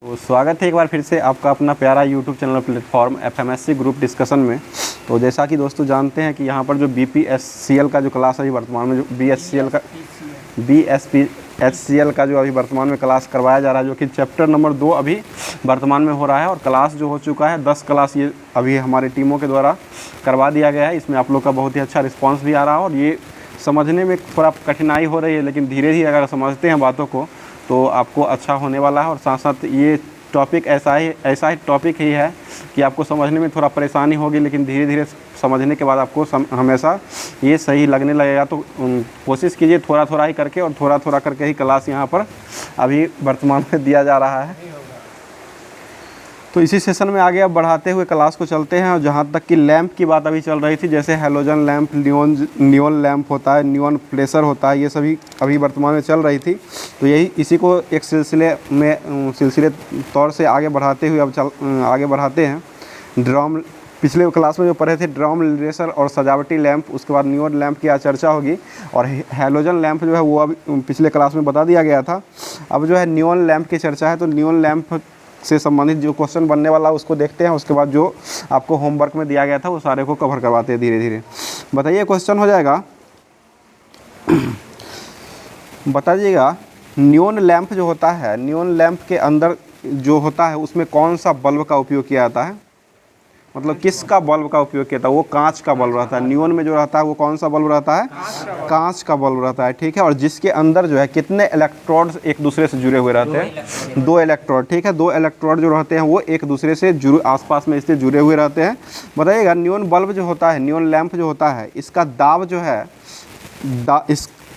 तो स्वागत है एक बार फिर से आपका अपना प्यारा YouTube channel platform FMSC group discussion में। तो जैसा कि दोस्तों जानते हैं कि यहाँ पर जो बीपीएससीएल का जो क्लास अभी वर्तमान में जो बीएसपीएचसीएल का जो अभी वर्तमान में क्लास करवाया जा रहा है, जो कि चैप्टर नंबर 2 अभी वर्तमान में हो रहा है और क्लास जो हो चुका है 10 क्लास ये अभी हमारी टीमों के द्वारा करवा दिया गया है। इसमें आप लोग का बहुत ही अच्छा रिस्पॉन्स भी आ रहा है और ये समझने में थोड़ा कठिनाई हो रही है, लेकिन धीरे धीरे अगर समझते हैं बातों को तो आपको अच्छा होने वाला है। और साथ साथ ये टॉपिक ऐसा ही टॉपिक ही है कि आपको समझने में थोड़ा परेशानी होगी, लेकिन धीरे धीरे समझने के बाद आपको हमेशा ये सही लगने लगेगा। तो कोशिश कीजिए थोड़ा थोड़ा ही करके और थोड़ा थोड़ा करके ही क्लास यहाँ पर अभी वर्तमान में दिया जा रहा है। तो इसी सेशन में आगे अब बढ़ाते हुए क्लास को चलते हैं। और जहाँ तक कि लैंप की बात अभी चल रही थी, जैसे हेलोजन लैंप, नियॉन लैंप होता है, नियॉन फ्लेशर होता है, ये सभी अभी वर्तमान में चल रही थी। तो यही इसी को एक सिलसिले तौर से आगे बढ़ाते हुए अब आगे बढ़ाते हैं। ड्रम पिछले क्लास में जो पढ़े थे ड्रम रेसर और सजावटी लैंप, उसके बाद नियॉन लैंप की आज चर्चा होगी। और हेलोजन लैंप जो है वो अभी पिछले क्लास में बता दिया गया था। अब जो है नियॉन लैंप की चर्चा है। तो नियॉन लैंप से संबंधित जो क्वेश्चन बनने वाला है उसको देखते हैं। उसके बाद जो आपको होमवर्क में दिया गया था वो सारे को कवर करवाते हैं धीरे धीरे। बताइए, क्वेश्चन हो जाएगा, बताइएगा नियॉन लैंप जो होता है, नियॉन लैंप के अंदर जो होता है उसमें कौन सा बल्ब का उपयोग किया जाता है? मतलब किसका बल्ब का उपयोग किया था? वो कांच का बल्ब रहता है। नियॉन में जो रहता है वो कौन सा बल्ब रहता है? कांच का बल्ब रहता है, ठीक है। और जिसके अंदर जो है कितने इलेक्ट्रोड्स एक दूसरे से जुड़े हुए रहते हैं? 2 इलेक्ट्रोड, ठीक है। 2 इलेक्ट्रोड जो रहते हैं वो एक दूसरे से आसपास में इससे जुड़े हुए रहते हैं। बताइएगा नियॉन बल्ब जो होता है, नियॉन लैंप जो होता है, इसका दाब जो है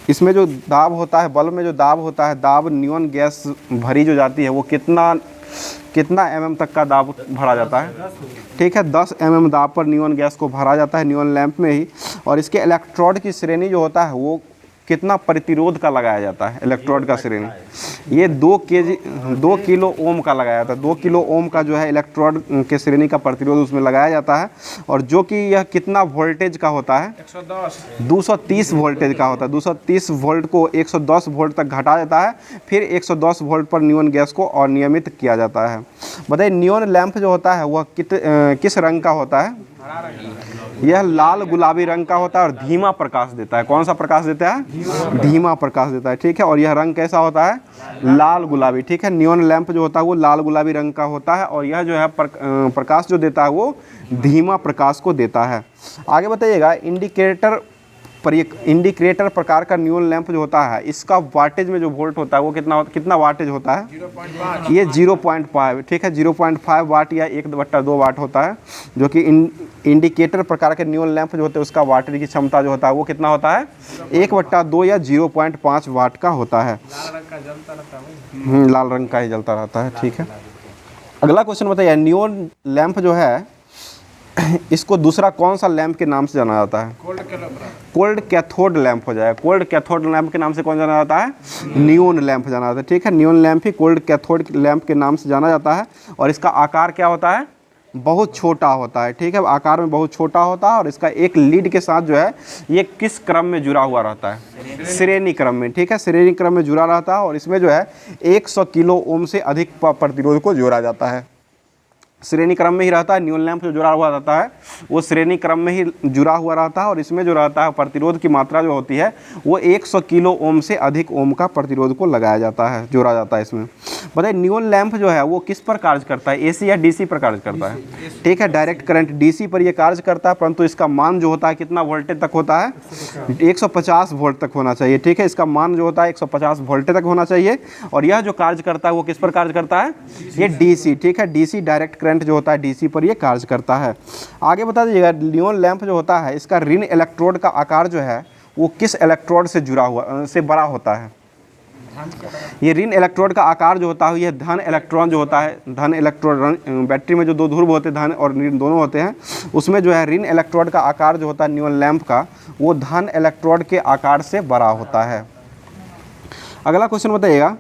इसमें जो दाब होता है, बल्ब में जो दाब होता है, दाब नियॉन गैस भरी जो जाती है वो कितना mm तक का दाब भरा जाता है? ठीक है, 10 mm दाब पर नियॉन गैस को भरा जाता है नियॉन लैंप में ही। और इसके इलेक्ट्रोड की श्रेणी जो होता है वो कितना प्रतिरोध का लगाया जाता है? इलेक्ट्रोड का श्रेणी ये 2 किलो ओम का लगाया जाता है। 2 किलो ओम का जो है इलेक्ट्रोड के श्रेणी का प्रतिरोध उसमें लगाया जाता है। और जो कि यह कितना वोल्टेज का होता है? 230 वोल्टेज का होता है। 230 वोल्ट को 110 वोल्ट तक घटा जाता है, फिर 110 वोल्ट पर नियॉन गैस को अनियमित किया जाता है। बताइए नियॉन लैंप जो होता है वह किस रंग का होता है? यह लाल गुलाबी रंग का होता है और धीमा प्रकाश देता है। कौन सा प्रकाश देता है? धीमा प्रकाश देता है, ठीक है। और यह रंग कैसा होता है? लाल गुलाबी, ठीक है। नियॉन लैंप जो होता है वो लाल गुलाबी रंग का होता है और यह जो है प्रकाश जो देता है वो धीमा प्रकाश को देता है। आगे बताइएगा इंडिकेटर प्रकार का नियॉन लैंप जो होता है, इसका वाटेज में जो वोल्ट होता है वो कितना वाटेज होता है? 0.5। ये 0.5, ठीक है। 0.5 वाट या 1/2 वाट होता है, जो कि इंडिकेटर प्रकार के नियॉन लैंप जो होते हैं उसका वाटेज की क्षमता जो होता है वो कितना होता है? 1/2 या 0.5 वाट का होता है। लाल रंग का ही जलता रहता है, ठीक है। अगला क्वेश्चन बताइए, नियॉन लैंप जो है इसको दूसरा कौन सा लैंप के नाम से जाना जाता है? कोल्ड कैथोड लैंप हो जाएगा। कोल्ड कैथोड लैंप के नाम से कौन जाना जाता है? नियॉन लैंप जाना जाता है, ठीक है। नियॉन लैंप ही कोल्ड कैथोड लैंप के नाम से जाना जाता है। और इसका आकार क्या होता है? बहुत छोटा होता है, ठीक है। आकार में बहुत छोटा होता है और इसका एक लीड के साथ जो है ये किस क्रम में जुड़ा हुआ रहता है? श्रेणी क्रम में, ठीक है। श्रेणी क्रम में जुड़ा रहता है और इसमें जो है 100 किलो ओम से अधिक प्रतिरोध को जोड़ा जाता है। श्रेणी क्रम में ही रहता है। नियॉन लैंप जो जुड़ा हुआ रहता है वो श्रेणी क्रम में ही जुड़ा हुआ रहता है और इसमें जो रहता है प्रतिरोध की मात्रा जो होती है वो 100 किलो ओम से अधिक ओम का प्रतिरोध को लगाया जाता है, जोड़ा जाता है इसमें। बताइए नियॉन लैंप जो है वो किस पर कार्य करता है? एसी या डीसी पर कार्य करता है? ठीक है, डायरेक्ट करंट डीसी पर यह कार्य करता है, परंतु इसका मान जो होता है कितना वोल्टेज तक होता है? 150 वोल्ट तक होना चाहिए, ठीक है। इसका मान जो होता है 150 वोल्ट तक होना चाहिए। और यह जो कार्य करता है वो किस पर कार्य करता है? ये डीसी, ठीक है। डीसी डायरेक्ट करंट जो होता है डीसी पर ये कार्य करता है। आगे बता दीजिएगा नियॉन लैंप जो होता है इसका ऋण इलेक्ट्रोड का आकार जो है वो किस इलेक्ट्रोड से जुड़ा हुआ से बड़ा होता है? ये ऋण इलेक्ट्रोड का आकार जो होता है यह धन इलेक्ट्रॉन जो होता है, धन इलेक्ट्रोड बैटरी में जो 2 ध्रुव होते हैं धन और ऋण दोनों होते हैं, उसमें जो है ऋण इलेक्ट्रोड का आकार जो होता है नियॉन लैंप का वो धन इलेक्ट्रोड के आकार से बड़ा होता है। अगला क्वेश्चन बताइएगा,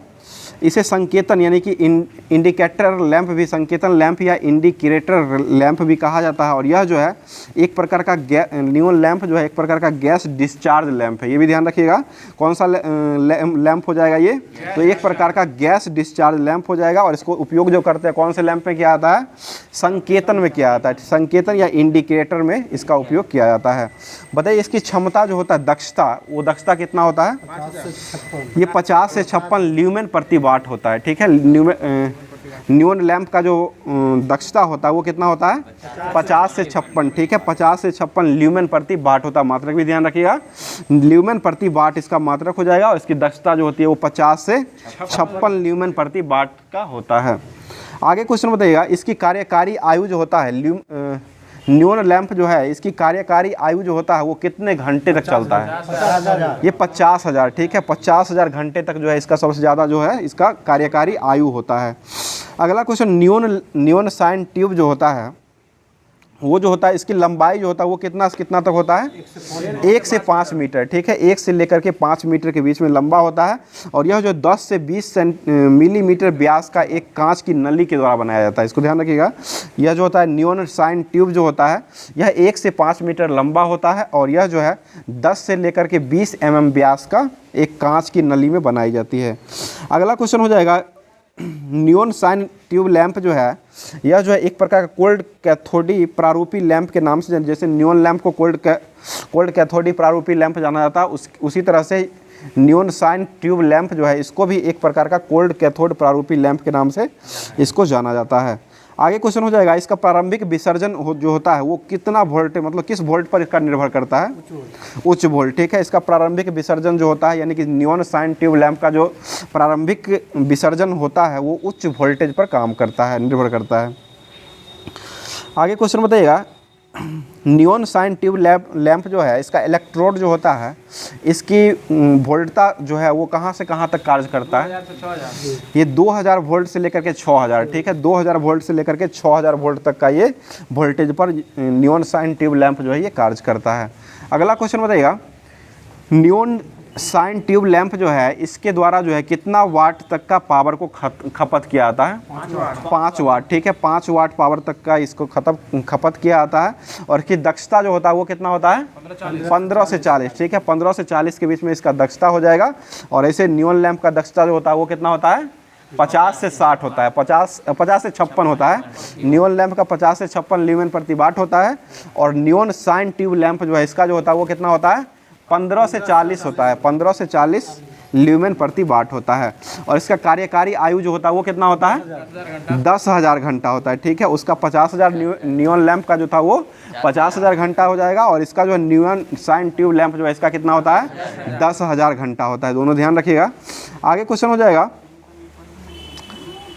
इसे संकेतन यानी कि इंडिकेटर लैंप भी, संकेतन लैंप या इंडिकेटर लैंप भी कहा जाता है। और यह जो है एक प्रकार का नियॉन लैंप जो है एक प्रकार का गैस डिस्चार्ज लैंप है। ये भी ध्यान रखिएगा, कौन सा लैंप हो जाएगा ये, तो एक प्रकार का गैस डिस्चार्ज लैंप हो जाएगा। और इसको उपयोग जो करते हैं कौन से लैंप में किया जाता है, संकेतन में किया जाता है, संकेतन या इंडिकेटर में इसका उपयोग किया जाता है। बताइए इसकी क्षमता जो होता है, दक्षता, वो दक्षता कितना होता है, ये 50 से 56 ल्यूमेन प्रति वाट होता है। ठीक है, नियॉन लैंप का जो दक्षता होता है वो कितना होता है, 50 से 56। ठीक है, 50 से 56 ल्यूमेन प्रति वाट होता है। मात्रक भी ध्यान रखिएगा, ल्यूमेन प्रति वाट इसका मात्रक हो जाएगा। और इसकी दक्षता जो होती है वो 50 से 56 ल्यूमेन प्रति वाट का होता है। आगे क्वेश्चन बताइएगा, इसकी कार्यकारी आयु जो होता है, नियॉन लैंप जो है इसकी कार्यकारी आयु जो होता है वो कितने घंटे तक चलता है, ये 50,000। ठीक है, 50,000 घंटे तक जो है इसका सबसे ज़्यादा जो है इसका कार्यकारी आयु होता है। अगला क्वेश्चन, नियॉन साइन ट्यूब जो होता है वो जो होता है इसकी लंबाई जो होता है वो कितना से कितना तक होता है, 1 से 5 मीटर। ठीक है, 1 से लेकर के 5 मीटर के बीच में लंबा होता है। और यह जो 10 से 20 मिलीमीटर व्यास का एक कांच की नली के द्वारा बनाया जाता है। इसको ध्यान रखिएगा, यह जो होता है नियॉन साइन ट्यूब जो होता है यह 1 से 5 मीटर लंबा होता है। और यह जो है 10 से लेकर के 20 mm व्यास का एक कांच की नली में बनाई जाती है। अगला क्वेश्चन हो जाएगा, नियॉन साइन ट्यूब लैंप जो है यह जो है एक प्रकार का कोल्ड कैथोडी प्रारूपी लैंप के नाम से, जैसे नियॉन लैंप को कोल्ड कैथोडी प्रारूपी लैंप जाना जाता है, उसी तरह से नियॉन साइन ट्यूब लैंप जो है इसको भी एक प्रकार का कोल्ड कैथोड प्रारूपी लैंप के नाम से इसको जाना जाता है। आगे क्वेश्चन हो जाएगा, इसका प्रारंभिक विसर्जन जो होता है वो कितना वोल्ट, मतलब किस वोल्ट पर इसका निर्भर करता है, उच्च वोल्ट। ठीक है, इसका प्रारंभिक विसर्जन जो होता है यानी कि नियॉन साइन ट्यूब लैंप का जो प्रारंभिक विसर्जन होता है वो उच्च वोल्टेज पर काम करता है, निर्भर करता है। आगे क्वेश्चन बताइएगा, नियॉन साइन ट्यूब लैंप जो है इसका इलेक्ट्रोड जो होता है इसकी वोल्टता जो है वो कहाँ से कहाँ तक कार्य करता है, ये 2000 वोल्ट से लेकर के 6000। ठीक है, 2000 वोल्ट से लेकर के 6000 वोल्ट तक का ये वोल्टेज पर नियॉन साइन ट्यूब लैंप जो है ये कार्य करता है। अगला क्वेश्चन बताइएगा, नियॉन साइन ट्यूब लैंप जो है इसके द्वारा जो है कितना वाट तक का पावर को खपत किया जाता है, 5 वाट। ठीक है, 5 वाट पावर तक का इसको खपत किया जाता है। और इसकी दक्षता जो होता है वो कितना होता है, 15 से 40। ठीक है, 15 से 40 के बीच में इसका दक्षता हो जाएगा। और ऐसे नियॉन लैंप का दक्षता जो होता है वो कितना होता है, 50 से 60 होता है, 50 से 56 होता है। नियॉन लैंप का 50 से 56 ल्यूमेन प्रति वाट होता है। और नियॉन साइन ट्यूब लैंप जो है इसका जो होता है वो कितना होता है, 15 से 40 होता है, 15 से 40 ल्यूमेन प्रति वाट होता है। और इसका कार्यकारी आयु जो होता है वो कितना होता है, 10,000 घंटा होता है। ठीक है, उसका 50,000 नियॉन लैंप का जो था वो 50,000 घंटा हो जाएगा। और इसका जो नियॉन साइन ट्यूब लैंप जो है इसका कितना होता है, 10,000 घंटा होता है। दोनों ध्यान रखिएगा। आगे क्वेश्चन हो जाएगा,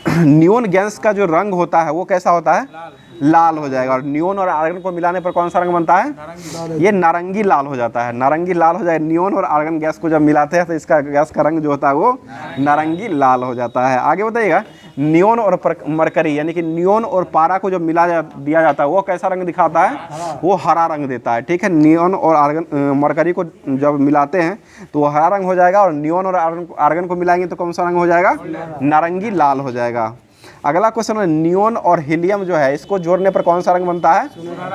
नियॉन गैस का जो रंग होता है वो कैसा होता है, लाल हो जाएगा। और नियॉन और आर्गन को मिलाने पर कौन सा रंग बनता है, ये नारंगी लाल हो जाता है, नारंगी लाल हो जाएगा। नियॉन और आर्गन गैस को जब मिलाते हैं तो इसका गैस का रंग जो होता है वो नारंगी लाल हो जाता है। आगे बताइएगा, नियॉन और मरकरी यानी कि नियॉन और पारा को जब दिया जाता है वो कैसा रंग दिखाता है, वो हरा रंग देता है। ठीक है, नियॉन और मरकरी को जब मिलाते हैं तो वो हरा रंग हो जाएगा। और नियॉन और आर्गन को मिलाएंगे तो कौन सा रंग हो जाएगा, नारंगी लाल हो जाएगा। अगला क्वेश्चन है, नियॉन और हीलियम जो है इसको जोड़ने पर कौन सा रंग बनता है,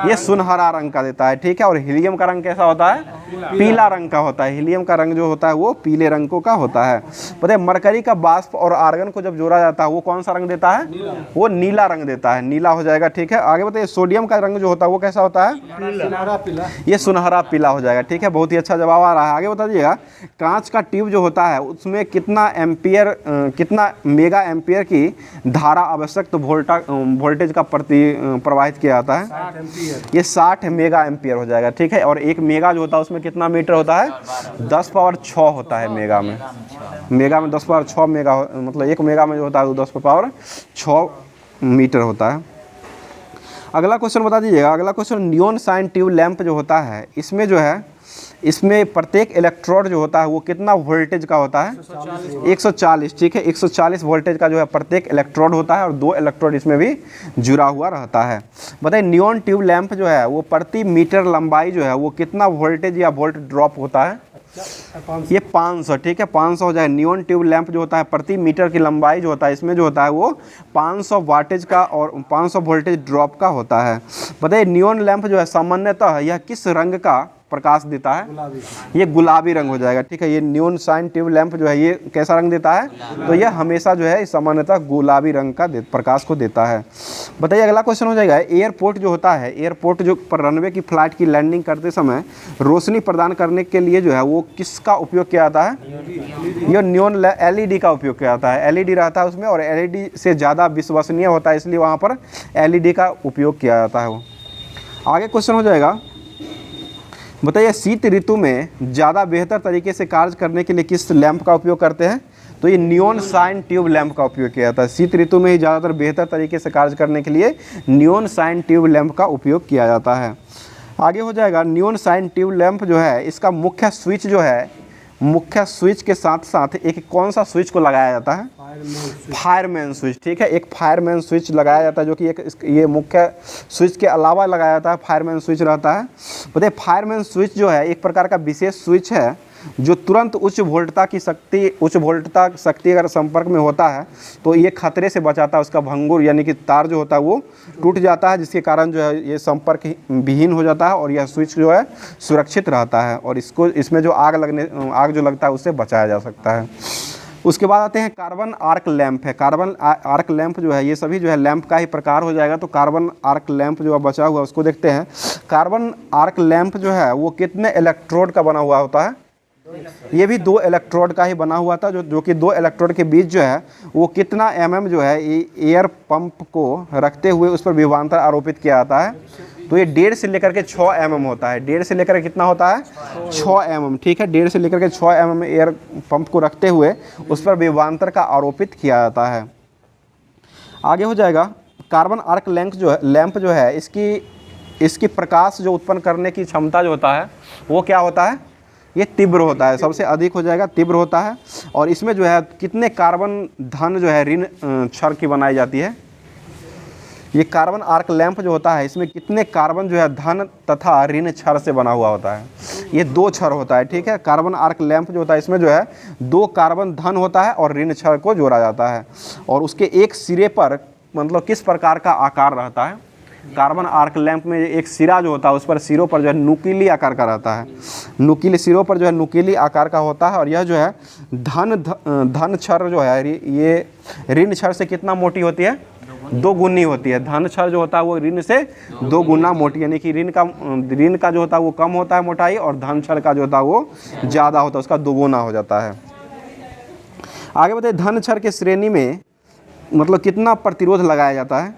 ये सुनहरा रंग का देता है। ठीक है, और हीलियम का रंग कैसा होता है, पीला रंग का होता है। हीलियम का रंग जो होता है वो पीले रंग का होता है। पता है, मरकरी का वाष्प और आर्गन को जब जोड़ा जाता है वो कौन सा रंग देता है, वो नीला रंग देता है, नीला हो जाएगा। ठीक है, आगे बताइए, सोडियम का रंग जो होता है वो कैसा होता है, ये सुनहरा पीला हो जाएगा। ठीक है, बहुत ही अच्छा जवाब आ रहा है। आगे बता दीजिएगा, कांच का ट्यूब जो होता है उसमें कितना मेगा एम्पियर की धारा आवश्यक वोल्टेज का प्रवाहित किया जाता है, ये 60 मेगा एम्पियर हो जाएगा। ठीक है, और एक मेगा जो होता है उसमें कितना मीटर होता है, 10 पावर 6 होता है मेगा में 10 पावर 6 मेगा, मतलब एक मेगा में जो होता है वो 10 पावर 6 मीटर होता है। अगला क्वेश्चन बता दीजिएगा, अगला question, neon sign tube lamp जो होता है इसमें जो है इसमें प्रत्येक इलेक्ट्रोड जो होता है वो कितना वोल्टेज का होता है, 140। ठीक है, 140 वोल्टेज का जो है प्रत्येक इलेक्ट्रोड होता है। और 2 इलेक्ट्रोड इसमें भी जुड़ा हुआ रहता है। बताइए, नियॉन ट्यूब लैंप जो है वो प्रति मीटर लंबाई जो है वो कितना वोल्टेज या वोल्ट ड्रॉप होता है, ये 500, ठीक है, 500 हो जाएगा। नियॉन ट्यूब लैंप जो होता है प्रति मीटर की लंबाई जो होता है इसमें जो होता है वो 500 वाटेज का और 500 वोल्टेज ड्रॉप का होता है। बताइए नियॉन लैंप जो है सामान्यतः यह किस रंग का प्रकाश देता है? ये गुलाबी रंग हो जाएगा, ठीक है। ये नियॉन साइन ट्यूब लैंप जो है ये कैसा रंग देता है? तो यह हमेशा जो है सामान्यतः गुलाबी रंग का प्रकाश को देता है। बताइए अगला क्वेश्चन हो जाएगा, एयरपोर्ट जो होता है, एयरपोर्ट जो पर रनवे की फ्लाइट की लैंडिंग करते समय रोशनी प्रदान करने के लिए जो है वो किसका उपयोग किया जाता है? ये नियॉन LED का उपयोग किया जाता है। LED रहता है उसमें और LED से ज़्यादा विश्वसनीय होता है, इसलिए वहाँ पर LED का उपयोग किया जाता है। वो आगे क्वेश्चन हो जाएगा, बताइए शीत ऋतु में ज़्यादा बेहतर तरीके से कार्य करने के लिए किस लैंप का उपयोग करते हैं? तो ये नियॉन साइन ट्यूब लैंप का उपयोग किया जाता है। शीत ऋतु में ही ज़्यादातर बेहतर तरीके से कार्य करने के लिए नियॉन साइन ट्यूब लैंप का उपयोग किया जाता है। आगे हो जाएगा, नियॉन साइन ट्यूब लैंप जो है इसका मुख्य स्विच जो है, मुख्य स्विच के साथ साथ एक कौन सा स्विच को लगाया जाता है? फायरमैन स्विच, ठीक है। एक फायरमैन स्विच लगाया जाता है जो कि एक ये मुख्य स्विच के अलावा लगाया जाता है, फायरमैन स्विच रहता है। बताइए फायरमैन स्विच जो है एक प्रकार का विशेष स्विच है जो तुरंत उच्च वोल्टता शक्ति अगर संपर्क में होता है तो ये खतरे से बचाता है। उसका भंगुर यानी कि तार जो होता है वो टूट जाता है, जिसके कारण जो है ये संपर्क विहीन हो जाता है और यह स्विच जो है सुरक्षित रहता है और इसमें जो आग जो लगता है उससे बचाया जा सकता है। उसके बाद आते हैं कार्बन आर्क लैंप है। कार्बन आर्क लैंप जो है ये सभी जो है लैंप का ही प्रकार हो जाएगा। तो कार्बन आर्क लैंप जो बचा हुआ उसको देखते हैं। कार्बन आर्क लैंप जो है वो कितने इलेक्ट्रोड का बना हुआ होता है? ये भी 2 इलेक्ट्रोड का ही बना हुआ था, जो कि 2 इलेक्ट्रोड के बीच जो है वो कितना mm जो है एयर पंप को रखते हुए उस पर विभवांतर आरोपित किया जाता है? तो ये 1.5 से लेकर के 6 mm होता है। 1.5 से लेकर के कितना होता है? 6 mm, ठीक है। 1.5 से लेकर के 6 mm एयर पंप को रखते हुए उस पर विभवांतर का आरोपित किया जाता है। आगे हो जाएगा, कार्बन आर्क लैंप जो है इसकी प्रकाश जो उत्पन्न करने की क्षमता जो होता है वो क्या होता है? ये तीव्र होता है, सबसे अधिक हो जाएगा, तीव्र होता है। और इसमें जो है कितने कार्बन धन जो है ऋण क्षर की बनाई जाती है? ये कार्बन आर्क लैंप जो होता है इसमें कितने कार्बन जो है धन तथा ऋण क्षर से बना हुआ होता है? ये 2 क्षर होता है, ठीक है। कार्बन आर्क लैंप जो होता है इसमें जो है 2 कार्बन धन होता है और ऋण क्षर को जोड़ा जाता है। और उसके एक सिरे पर मतलब किस प्रकार का आकार रहता है? कार्बन आर्क लैंप में एक सिरा जो होता है उस पर सिरों पर जो है नुकीली आकार का रहता है। नुकीले सिरों पर जो है नुकीली आकार का होता है और यह जो है धन क्षर जो है ये ऋण क्षर से कितना मोटी होती है? 2 गुनी होती है। धन क्षर जो होता है वो ऋण से 2 गुना मोटी, यानी कि ऋण का जो होता है वो कम होता है मोटाई और धन क्षर का जो होता है वो ज़्यादा होता है, उसका 2 गुना हो जाता है। आगे बताइए धन क्षर के श्रेणी में मतलब कितना प्रतिरोध लगाया जाता है?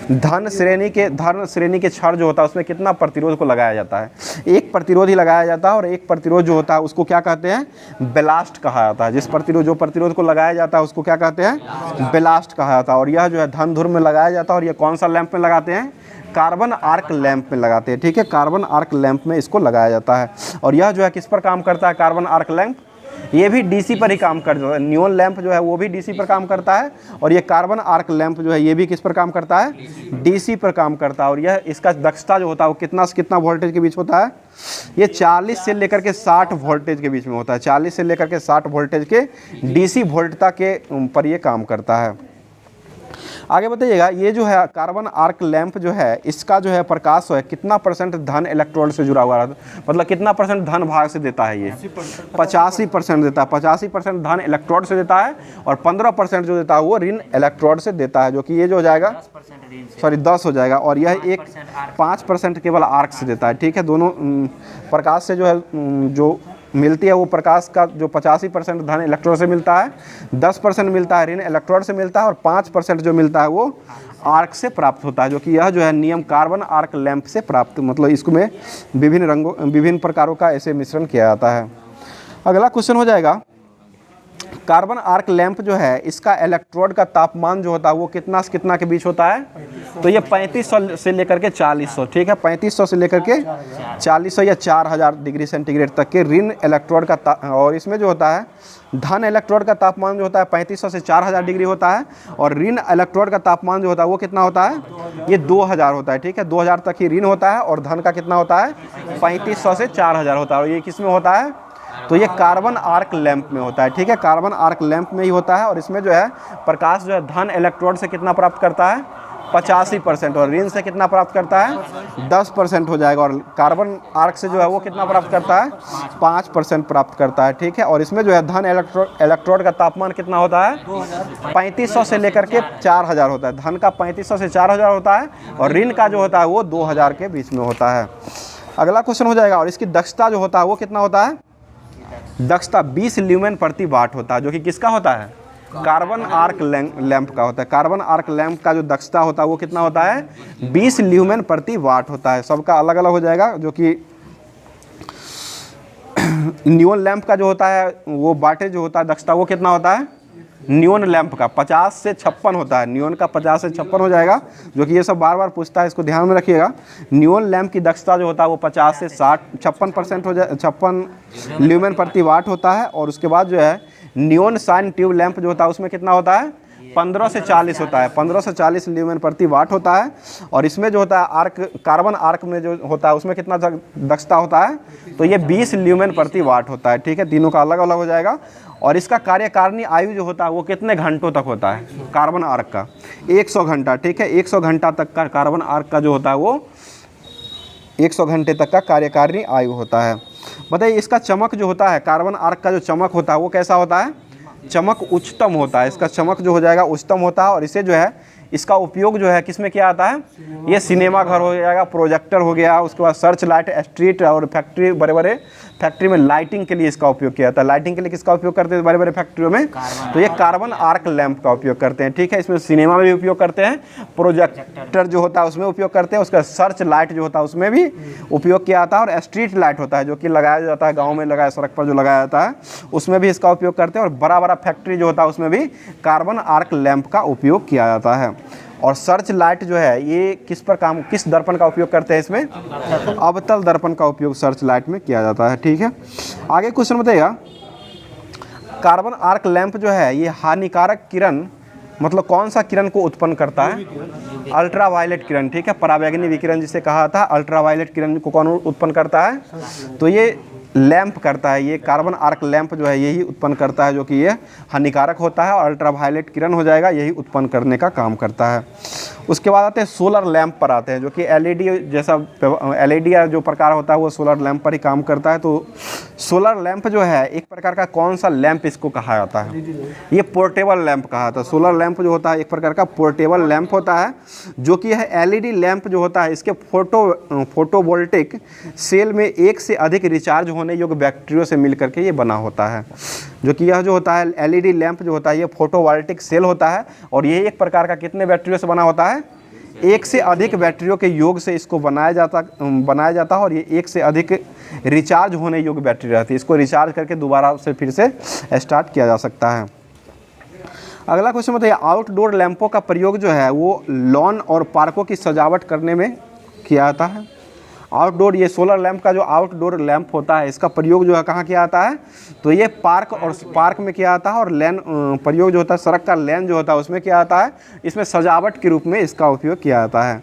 धन श्रेणी के क्षर जो होता है उसमें कितना प्रतिरोध को लगाया जाता है? एक प्रतिरोध ही लगाया जाता है और एक प्रतिरोध जो होता है उसको क्या कहते हैं? बेलास्ट कहा जाता है। जो प्रतिरोध को लगाया जाता है उसको क्या कहते हैं? बेलास्ट कहा जाता है। और यह जो है धन ध्रुव में लगाया जाता है और यह कौन सा लैंप में लगाते हैं? कार्बन आर्क लैंप में लगाते हैं, ठीक है। कार्बन आर्क लैंप में इसको लगाया जाता है। और यह जो है किस पर काम करता है? कार्बन आर्क लैंप ये भी डीसी पर ही काम करता है। नियॉन लैंप जो है वो भी डीसी पर काम करता है और ये कार्बन आर्क लैंप जो है ये भी किस पर काम करता है? डीसी पर काम करता है। और यह इसका दक्षता जो होता है वो कितना से कितना वोल्टेज के बीच होता है? ये 40 से लेकर के 60 वोल्टेज के बीच में होता है। 40 से लेकर के 60 वोल्टेज के डीसी वोल्टता के पर ये काम करता है। आगे बताइएगा, ये जो है कार्बन आर्क लैंप जो है इसका जो है प्रकाश है कितना % धन इलेक्ट्रोड से जुड़ा हुआ रहता है? मतलब कितना % धन भाग से देता है? ये 85% देता है। 85% धन इलेक्ट्रोड से देता है और 15% जो देता है वो ऋण इलेक्ट्रोड से देता है, जो कि ये जो हो जाएगा 10 हो जाएगा। और यह 5% केवल आर्क से देता है, ठीक है। दोनों प्रकाश से जो है जो मिलती है वो प्रकाश का जो 85% धन इलेक्ट्रोड से मिलता है, 10% मिलता है ऋण इलेक्ट्रोड से मिलता है और 5% जो मिलता है वो आर्क से प्राप्त होता है, जो कि यह जो है नियम कार्बन आर्क लैंप से प्राप्त, मतलब इसमें विभिन्न प्रकारों का ऐसे मिश्रण किया जाता है। अगला क्वेश्चन हो जाएगा, कार्बन आर्क लैंप जो है इसका इलेक्ट्रोड का तापमान जो होता है वो कितना से कितना के बीच होता है? तो ये 3500 से लेकर के 4000, ठीक है। 3500 से लेकर के 4000 या 4000 डिग्री सेंटीग्रेड तक के ऋण इलेक्ट्रोड का और इसमें जो होता है धन इलेक्ट्रोड का तापमान जो होता है 3500 से 4000 डिग्री होता है और ऋण इलेक्ट्रोड का तापमान जो होता है वो कितना होता है? ये 2000 होता है, ठीक है। 2000 तक ही ऋण होता है और धन का कितना होता है? 3500 से 4000 होता है। और ये किस में होता है? तो ये कार्बन आर्क लैंप में होता है, ठीक है, कार्बन आर्क लैंप में ही होता है। और इसमें जो है प्रकाश जो है धन इलेक्ट्रोड से कितना प्राप्त करता है, 85%, और ऋण से कितना प्राप्त करता है, 10% हो जाएगा। और कार्बन आर्क से जो है वो कितना प्राप्त करता है, 5% प्राप्त करता है, ठीक है। और इसमें जो है धन इलेक्ट्रोड का तापमान कितना होता है, 3500 से लेकर के 4000 होता है। धन का 3500 से 4000 होता है और ऋण का जो होता है वो 2000 के बीच में होता है। अगला क्वेश्चन हो जाएगा। और इसकी दक्षता जो होता है वो कितना होता है, दक्षता 20 ल्यूमेन प्रति वाट होता है, जो कि किसका होता है, कार्बन आर्क लैंप का होता है। कार्बन आर्क लैंप का जो दक्षता होता है वो कितना होता है, 20 ल्यूमेन प्रति वाट होता है। सबका अलग अलग हो जाएगा। जो कि नियोन लैंप का जो होता है वो वाटेज जो होता है दक्षता वो कितना होता है, नियोन लैंप का 50 से 56 होता है। नियोन का 50 से 56 हो जाएगा, जो कि ये सब बार बार पूछता है, इसको ध्यान में रखिएगा। नियोन लैंप की दक्षता जो होता है वो 50 से 56% हो जाए, 56 ल्यूमेन प्रति वाट होता है। और उसके बाद जो है नियोन साइन ट्यूब लैंप जो होता है उसमें कितना होता है, 15 से 40 होता है, 15 से 40 ल्यूमेन प्रति वाट होता है। और इसमें जो होता है आर्क, कार्बन आर्क में जो होता है उसमें कितना दक्षता होता है, तो ये 20 ल्यूमेन प्रति वाट होता है, ठीक है। तीनों का अलग अलग हो जाएगा। और इसका कार्यकारिणी आयु जो होता है वो कितने घंटों तक होता है, कार्बन आर्क का 100 घंटा, ठीक है। 100 घंटा तक का कार्बन आर्क का जो होता है वो 100 घंटे तक का कार्यकारिणी आयु होता है। बताइए इसका चमक जो होता है, कार्बन आर्क का जो चमक होता है वो कैसा होता है, चमक उच्चतम होता है। इसका चमक जो हो जाएगा उच्चतम होता है। और इसे जो है इसका उपयोग जो है किसमें किया जाता है, ये सिनेमा घर हो जाएगा, प्रोजेक्टर हो गया, उसके बाद सर्च लाइट, स्ट्रीट और फैक्ट्री, बड़े बड़े फैक्ट्री में लाइटिंग के लिए इसका उपयोग किया जाता है। लाइटिंग के लिए किसका उपयोग करते हैं बड़े बड़े फैक्ट्रियों में, तो ये कार्बन आर्क लैंप का उपयोग करते हैं, ठीक है। इसमें सिनेमा में भी उपयोग करते हैं, प्रोजेक्टर जो होता है उसमें उपयोग करते हैं, उसका सर्च लाइट जो होता है उसमें भी उपयोग किया जाता है। और स्ट्रीट लाइट होता है जो कि लगाया जाता है गाँव में, लगाया सड़क पर जो लगाया जाता है उसमें भी इसका उपयोग करते हैं। और बड़ा बड़ा फैक्ट्री जो होता है उसमें भी कार्बन आर्क लैंप का उपयोग किया जाता है। और सर्च लाइट जो है ये किस दर्पण का उपयोग करते हैं, इसमें अवतल दर्पण का उपयोग सर्च लाइट में किया जाता है, ठीक है। आगे क्वेश्चन बताइएगा, कार्बन आर्क लैंप जो है ये हानिकारक किरण मतलब कौन सा किरण को उत्पन्न करता है, अल्ट्रावायलेट किरण, ठीक है। पराबैंगनी विकिरण जिसे कहा था, अल्ट्रावायलेट किरण को कौन उत्पन्न करता है, तो ये लैंप करता है। ये कार्बन आर्क लैंप जो है यही उत्पन्न करता है, जो कि ये हानिकारक होता है। और अल्ट्रावायलेट किरण हो जाएगा यही उत्पन्न करने का काम करता है। उसके बाद आते हैं सोलर लैंप पर आते हैं, जो कि एलईडी जैसा एलईडी जो प्रकार होता है वो सोलर लैंप पर ही काम करता है। तो सोलर लैंप जो है एक प्रकार का कौन सा लैंप इसको कहा जाता है, ये पोर्टेबल लैंप कहा जाता है। सोलर लैंप जो होता है एक प्रकार का पोर्टेबल लैंप होता है, जो कि यह एलईडी लैंप जो होता है इसके फोटोवोल्टिक सेल में एक से अधिक रिचार्ज होने योग्य बैटरियों से मिल करके ये बना होता है। जो कि यह जो होता है एलईडी लैंप जो होता है ये फोटोवोल्टिक सेल होता है। और ये एक प्रकार का कितने बैटरियों से बना होता है, एक से अधिक बैटरियों के योग से इसको बनाया जाता है। और ये एक से अधिक रिचार्ज होने योग्य बैटरी रहती है, इसको रिचार्ज करके दोबारा से फिर से स्टार्ट किया जा सकता है। अगला क्वेश्चन बताइए, आउटडोर लैंपों का प्रयोग जो है वो लॉन और पार्कों की सजावट करने में किया जाता है। आउटडोर, ये सोलर लैंप का जो आउटडोर लैंप होता है इसका प्रयोग जो है कहाँ किया जाता है, तो ये पार्क में किया जाता है। और लेन प्रयोग जो होता है सड़क का लेन जो होता है उसमें किया जाता है। इसमें सजावट के रूप में इसका उपयोग किया जाता है।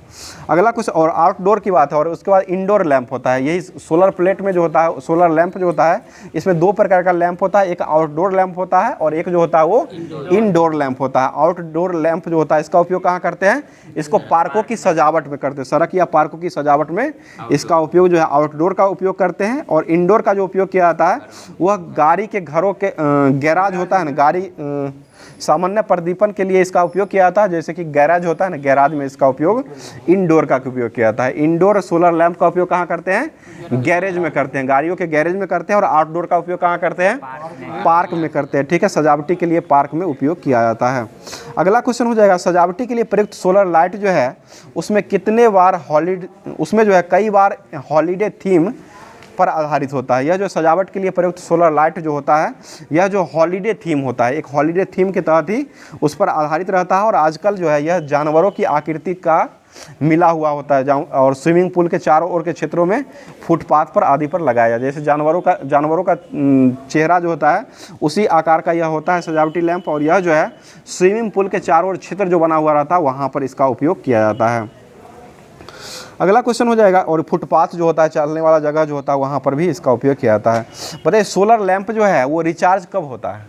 अगला कुछ और आउटडोर की बात है। और उसके बाद इंडोर लैंप होता है, यही सोलर प्लेट में जो होता है सोलर लैंप जो होता है इसमें दो प्रकार का लैंप होता है, एक आउटडोर लैंप होता है और एक जो होता है वो इनडोर लैंप होता है। आउटडोर लैंप जो होता है इसका उपयोग कहाँ करते हैं, इसको पार्कों की सजावट में करते हैं, सड़क या पार्कों की सजावट में इसका उपयोग जो है आउटडोर का उपयोग करते हैं। और इंडोर का जो उपयोग किया जाता है वह गाड़ी के घरों के गैराज होता है ना, गाड़ी सामान्य प्रदीपन के लिए इसका उपयोग किया जाता है। जैसे कि गैराज होता है ना, गैराज में इसका उपयोग इंडोर का उपयोग किया जाता है। इंडोर सोलर लैंप का उपयोग कहाँ करते हैं, गैरेज में करते हैं, गाड़ियों के गैरेज में करते हैं। और आउटडोर का उपयोग कहाँ करते हैं, पार्क में करते हैं, ठीक है। सजावटी के लिए पार्क में उपयोग किया जाता है। अगला क्वेश्चन हो जाएगा, सजावटी के लिए प्रयुक्त सोलर लाइट जो है उसमें कितने बार उसमें जो है कई बार हॉलीडे थीम पर आधारित होता है। यह जो सजावट के लिए प्रयुक्त सोलर लाइट जो होता है यह जो हॉलीडे थीम होता है, एक हॉलीडे थीम के तहत ही उस पर आधारित रहता है। और आजकल जो है यह जानवरों की आकृति का मिला हुआ होता है। और स्विमिंग पूल के चारों ओर के क्षेत्रों में फुटपाथ पर आदि पर लगाया जाए, जैसे जानवरों का चेहरा जो होता है उसी आकार का यह होता है सजावटी लैंप। और यह जो है स्विमिंग पूल के चारों ओर क्षेत्र जो बना हुआ रहता है वहाँ पर इसका उपयोग किया जाता है। अगला क्वेश्चन हो जाएगा, और फुटपाथ जो होता है, चलने वाला जगह जो होता है, वहाँ पर भी इसका उपयोग किया जाता है। बताइए सोलर लैंप जो है वो रिचार्ज कब होता है?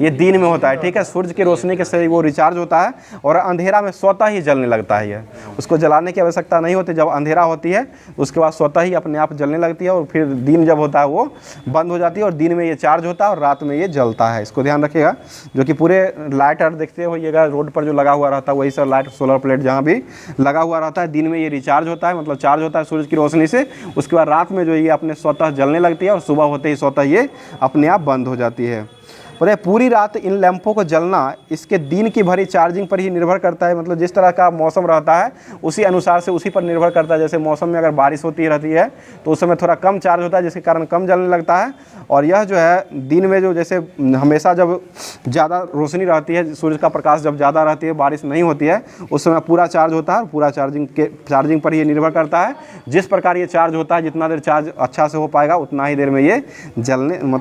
ये दिन में होता है, ठीक है। सूर्य की रोशनी के से वो रिचार्ज होता है और अंधेरा में स्वतः ही जलने लगता है। ये उसको जलाने की आवश्यकता नहीं होती। जब अंधेरा होती है उसके बाद स्वतः ही अपने आप जलने लगती है, और फिर दिन जब होता है वो बंद हो जाती है, और दिन में ये चार्ज होता है और रात में ये जलता है। इसको ध्यान रखिएगा। जो कि पूरे लाइट और देखते होइएगा रोड पर जो लगा हुआ रहता है वही सब लाइट सोलर प्लेट जहाँ भी लगा हुआ रहता है, दिन में ये रिचार्ज होता है, मतलब चार्ज होता है सूर्य की रोशनी से। उसके बाद रात में जो ये अपने स्वतः जलने लगती है और सुबह होते ही स्वतः ये अपने आप बंद हो जाती है। और पूरी रात इन लैंपों को जलना इसके दिन की भरी चार्जिंग पर ही निर्भर करता है। मतलब जिस तरह का मौसम रहता है उसी अनुसार से उसी पर निर्भर करता है। जैसे मौसम में अगर बारिश होती रहती है तो उस समय थोड़ा कम चार्ज होता है, जिसके कारण कम जलने लगता है। और यह जो है दिन में जो जैसे हमेशा जब ज़्यादा रोशनी रहती है, सूर्य का प्रकाश जब ज़्यादा रहती है, बारिश नहीं होती है, उस समय पूरा चार्ज होता है और पूरा चार्जिंग पर ही निर्भर करता है। जिस प्रकार ये चार्ज होता है, जितना देर चार्ज अच्छा से हो पाएगा उतना ही देर में ये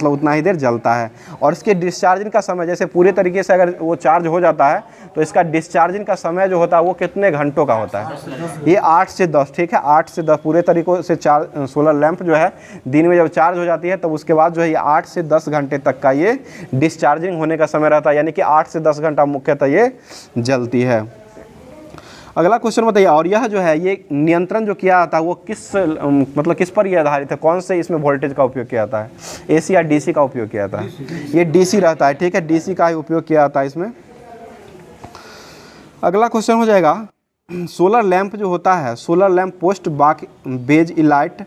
उतना ही देर जलता है। और इसके डिस्चार्जिंग का समय, जैसे पूरे तरीके से अगर वो चार्ज हो जाता है तो इसका डिस्चार्जिंग का समय जो होता है वो कितने घंटों का होता है? ये 8 से 10, ठीक है, 8 से 10 पूरे तरीकों से सोलर लैंप जो है दिन में जब चार्ज हो जाती है तब उसके बाद जो है ये 8 से 10 घंटे तक का ये डिस्चार्जिंग होने का समय रहता है। यानी कि 8 से 10 घंटा मुख्यतः ये जलती है। अगला क्वेश्चन बताइए, और यह जो है ये नियंत्रण जो किया जाता है वो किस पर ये आधारित है? कौन से इसमें वोल्टेज का उपयोग किया जाता है? एसी या डीसी का उपयोग किया जाता है? ये डीसी रहता है, ठीक है, डीसी का ही उपयोग किया जाता है इसमें। अगला क्वेश्चन हो जाएगा, सोलर लैंप जो होता है, सोलर लैंप पोस्ट बाक बेज इलाइट,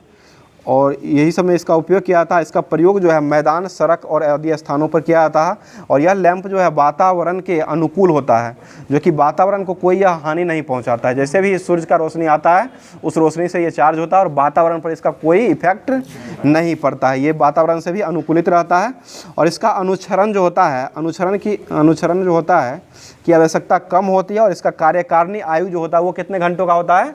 और यही सब में इसका उपयोग किया जाता है। इसका प्रयोग जो है मैदान, सड़क और आदि स्थानों पर किया जाता है। और यह लैंप जो है वातावरण के अनुकूल होता है, जो कि वातावरण को कोई यह हानि नहीं पहुंचाता है। जैसे भी सूर्य का रोशनी आता है उस रोशनी से ये चार्ज होता है और वातावरण पर इसका कोई इफेक्ट नहीं पड़ता है। ये वातावरण से भी अनुकूलित रहता है। और इसका अनुचरण जो होता है, अनुचरण जो होता है की आवश्यकता कम होती है। और इसका कार्यकारिणी आयु जो होता है वो कितने घंटों का होता है?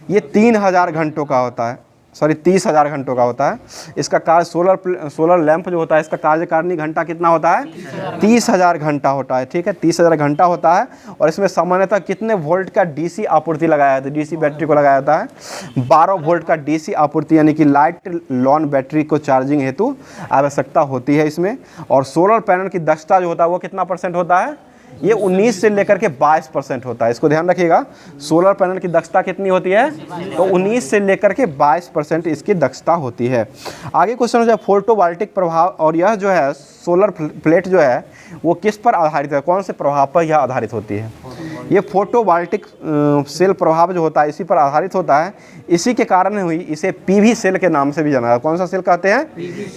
ये 3000 घंटों का होता है, 30,000 घंटों का होता है। इसका कार्य सोलर लैंप जो होता है इसका कार्यकारिणी घंटा कितना होता है? 30,000 घंटा होता है, ठीक है, 30,000 घंटा होता है। और इसमें सामान्यतः कितने वोल्ट का डीसी आपूर्ति लगाया जाता है? डीसी बैटरी को लगाया जाता है 12 वोल्ट का डीसी आपूर्ति, यानी कि लाइट लॉन बैटरी को चार्जिंग हेतु आवश्यकता होती है इसमें। और सोलर पैनल की दक्षता जो होता है वो कितना % होता है? ये 19 से लेकर के 22% होता है। इसको ध्यान रखिएगा। सोलर पैनल की दक्षता कितनी होती है? तो 19 से लेकर के 22% इसकी दक्षता होती है। आगे क्वेश्चन हो जाए फोटोवोल्टिक प्रभाव, और यह जो है सोलर प्लेट जो है वो किस पर आधारित है? कौन से प्रभाव पर यह आधारित होती है? ये फोटोवोल्टिक सेल प्रभाव जो होता है इसी पर आधारित होता है। इसी के कारण हुई इसे पीवी सेल के नाम से भी जाना जाता है। कौन सा सेल कहते हैं?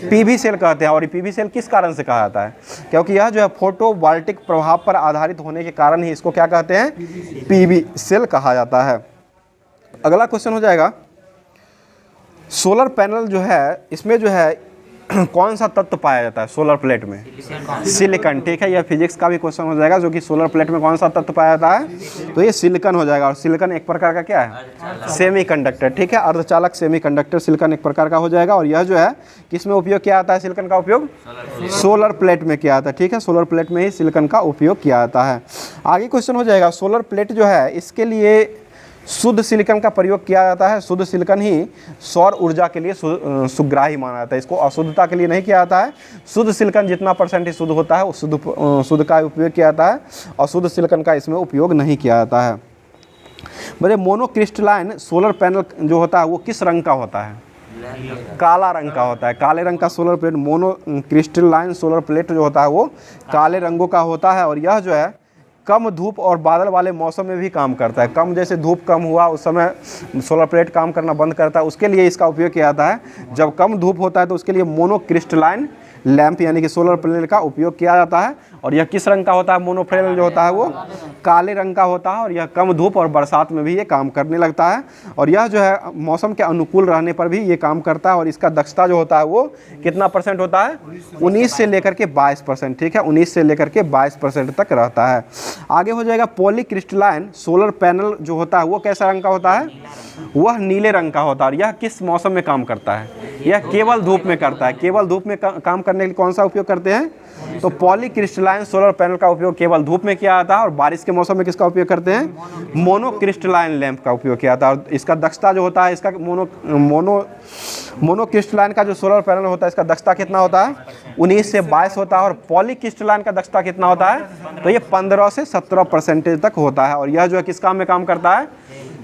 पीवी सेल कहते हैं। और ये पीवी सेल किस कारण से कहा जाता है? क्योंकि यह जो है फोटोवोल्टिक प्रभाव पर आधारित होने के कारण ही इसको क्या कहते हैं? पीवी सेल कहा जाता है। अगला क्वेश्चन हो जाएगा, सोलर पैनल जो है इसमें जो है कौन सा तत्व पाया जाता है सोलर प्लेट में? सिलिकॉन, ठीक है। यह फिजिक्स का भी क्वेश्चन हो जाएगा, जो कि सोलर प्लेट में कौन सा तत्व पाया जाता है? तो ये सिलिकॉन हो जाएगा। और सिलिकॉन एक प्रकार का क्या है? सेमीकंडक्टर, ठीक है, अर्धचालक सेमीकंडक्टर सिलिकॉन एक प्रकार का हो जाएगा। और यह जो है किस में उपयोग किया जाता है? सिलिकॉन का उपयोग सोलर प्लेट में किया जाता है, ठीक है, सोलर प्लेट में ही सिलिकॉन का उपयोग किया जाता है। आगे क्वेश्चन हो जाएगा, सोलर प्लेट जो है इसके लिए शुद्ध सिलिकॉन का प्रयोग किया जाता है। शुद्ध सिलिकॉन ही सौर ऊर्जा के लिए सुग्राही माना जाता है। इसको अशुद्धता के लिए नहीं किया जाता है। शुद्ध सिलिकॉन जितना % ही शुद्ध होता है वो शुद्ध का उपयोग किया जाता है, और शुद्ध सिलिकॉन का इसमें उपयोग नहीं किया जाता है। मेरे मोनोक्रिस्टलाइन सोलर पैनल जो होता है वो किस रंग का होता है? काला रंग का होता है। काले रंग का solar plate, monocrystalline solar plate जो होता है वो काले रंगों का होता है। और यह जो है कम धूप और बादल वाले मौसम में भी काम करता है। कम जैसे धूप कम हुआ उस समय सोलर प्लेट काम करना बंद करता है, उसके लिए इसका उपयोग किया जाता है। जब कम धूप होता है तो उसके लिए मोनोक्रिस्टलाइन लैंप यानी कि सोलर पैनल का उपयोग किया जाता है। और यह किस रंग का होता है? मोनोक्रिस्टलाइन जो होता है वो काले रंग का होता है। और यह कम धूप और बरसात में भी ये काम करने लगता है। और यह जो है मौसम के अनुकूल रहने पर भी ये काम करता है। और इसका दक्षता जो होता है वो कितना % होता है? 19 से लेकर के 22%, ठीक है, 19 से लेकर के 22% तक रहता है। आगे हो जाएगा पॉलीक्रिस्टलाइन सोलर पैनल जो होता है वो कैसा रंग का होता है? वह नीले रंग का होता है। और यह किस मौसम में काम करता है? यह केवल धूप में करता है। केवल धूप में काम करने के लिए कौन सा उपयोग करते हैं? तो पॉलीक्रिस्टलाइन सोलर पैनल का उपयोग केवल धूप में किया जाता है। और बारिश के मौसम में किसका उपयोग करते हैं? मोनोक्रिस्टलाइन लैंप का उपयोग किया जाता है। और इसका दक्षता जो होता है, इसका मोनोक्रिस्टलाइन का जो सोलर पैनल होता है, इसका दक्षता कितना होता है? 19 से 22 होता है। और पॉलीक्रिस्टलाइन का दक्षता कितना होता है? तो ये 15 से 17% तक होता है। और यह जो है किस काम में काम करता है?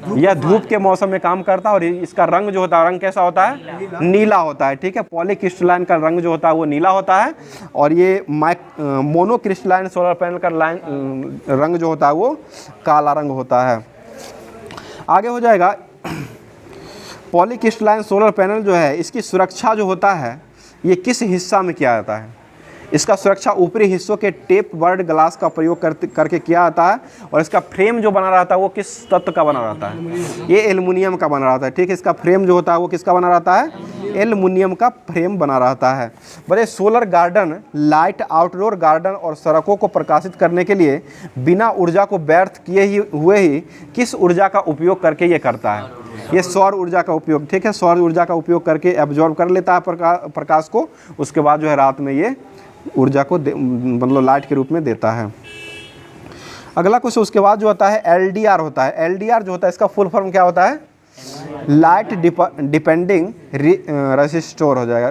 यह धूप के मौसम में काम करता है। और इसका रंग जो होता है, रंग कैसा होता है? नीला होता है। ठीक है, पॉलीक्रिस्टलाइन का रंग जो होता है वो नीला होता है। और ये मोनोक्रिस्टलाइन सोलर पैनल का रंग जो होता है वो काला रंग होता है। आगे हो जाएगा, पॉलीक्रिस्टलाइन सोलर पैनल जो है, इसकी सुरक्षा जो होता है ये किस हिस्सा में किया जाता है? इसका सुरक्षा ऊपरी हिस्सों के टेप वर्ड ग्लास का प्रयोग करके किया जाता है। और इसका फ्रेम जो बना रहता है वो किस तत्व का बना रहता है? ये एल्युमिनियम का बना रहता है। ठीक है, इसका फ्रेम जो होता है वो किसका बना रहता है? एल्युमिनियम का फ्रेम बना रहता है। बड़े solar garden light, outdoor garden और सड़कों को प्रकाशित करने के लिए बिना ऊर्जा को व्यर्थ किए हुए ही किस ऊर्जा का उपयोग करके ये करता है? ये सौर ऊर्जा का उपयोग। ठीक है, सौर ऊर्जा का उपयोग करके एब्जॉर्ब कर लेता है प्रकाश को। उसके बाद जो है रात में ये ऊर्जा को मतलब लाइट के रूप में देता है। अगला क्वेश्चन उसके बाद जो होता है एलडीआर होता है। एलडीआर जो होता है इसका फुल फॉर्म क्या होता है? लाइट डिपेंडिंग रेसिस्टोर हो जाएगा।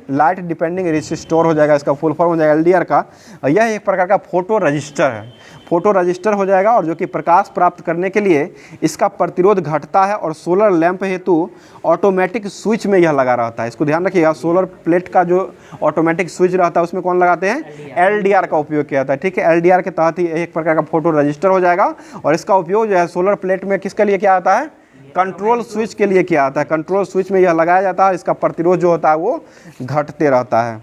लाइट डिपेंडिंग रेसिस्टोर हो जाएगा, इसका फुल फॉर्म हो जाएगा एलडीआर का। यह एक प्रकार का फोटो रजिस्टर है। फोटो रजिस्टर हो जाएगा। और जो कि प्रकाश प्राप्त करने के लिए इसका प्रतिरोध घटता है। और सोलर लैंप हेतु ऑटोमेटिक स्विच में यह लगा रहता है। इसको ध्यान रखिएगा, सोलर प्लेट का जो ऑटोमेटिक स्विच रहता है उसमें कौन लगाते हैं? एलडीआर का उपयोग किया जाता है। ठीक है, एलडीआर के तहत ही एक प्रकार का फोटो रजिस्टर हो जाएगा। और इसका उपयोग जो है सोलर प्लेट में किसके लिए किया जाता है? कंट्रोल स्विच के लिए किया जाता है। कंट्रोल स्विच में यह लगाया जाता है। इसका प्रतिरोध जो होता है वो घटते रहता है।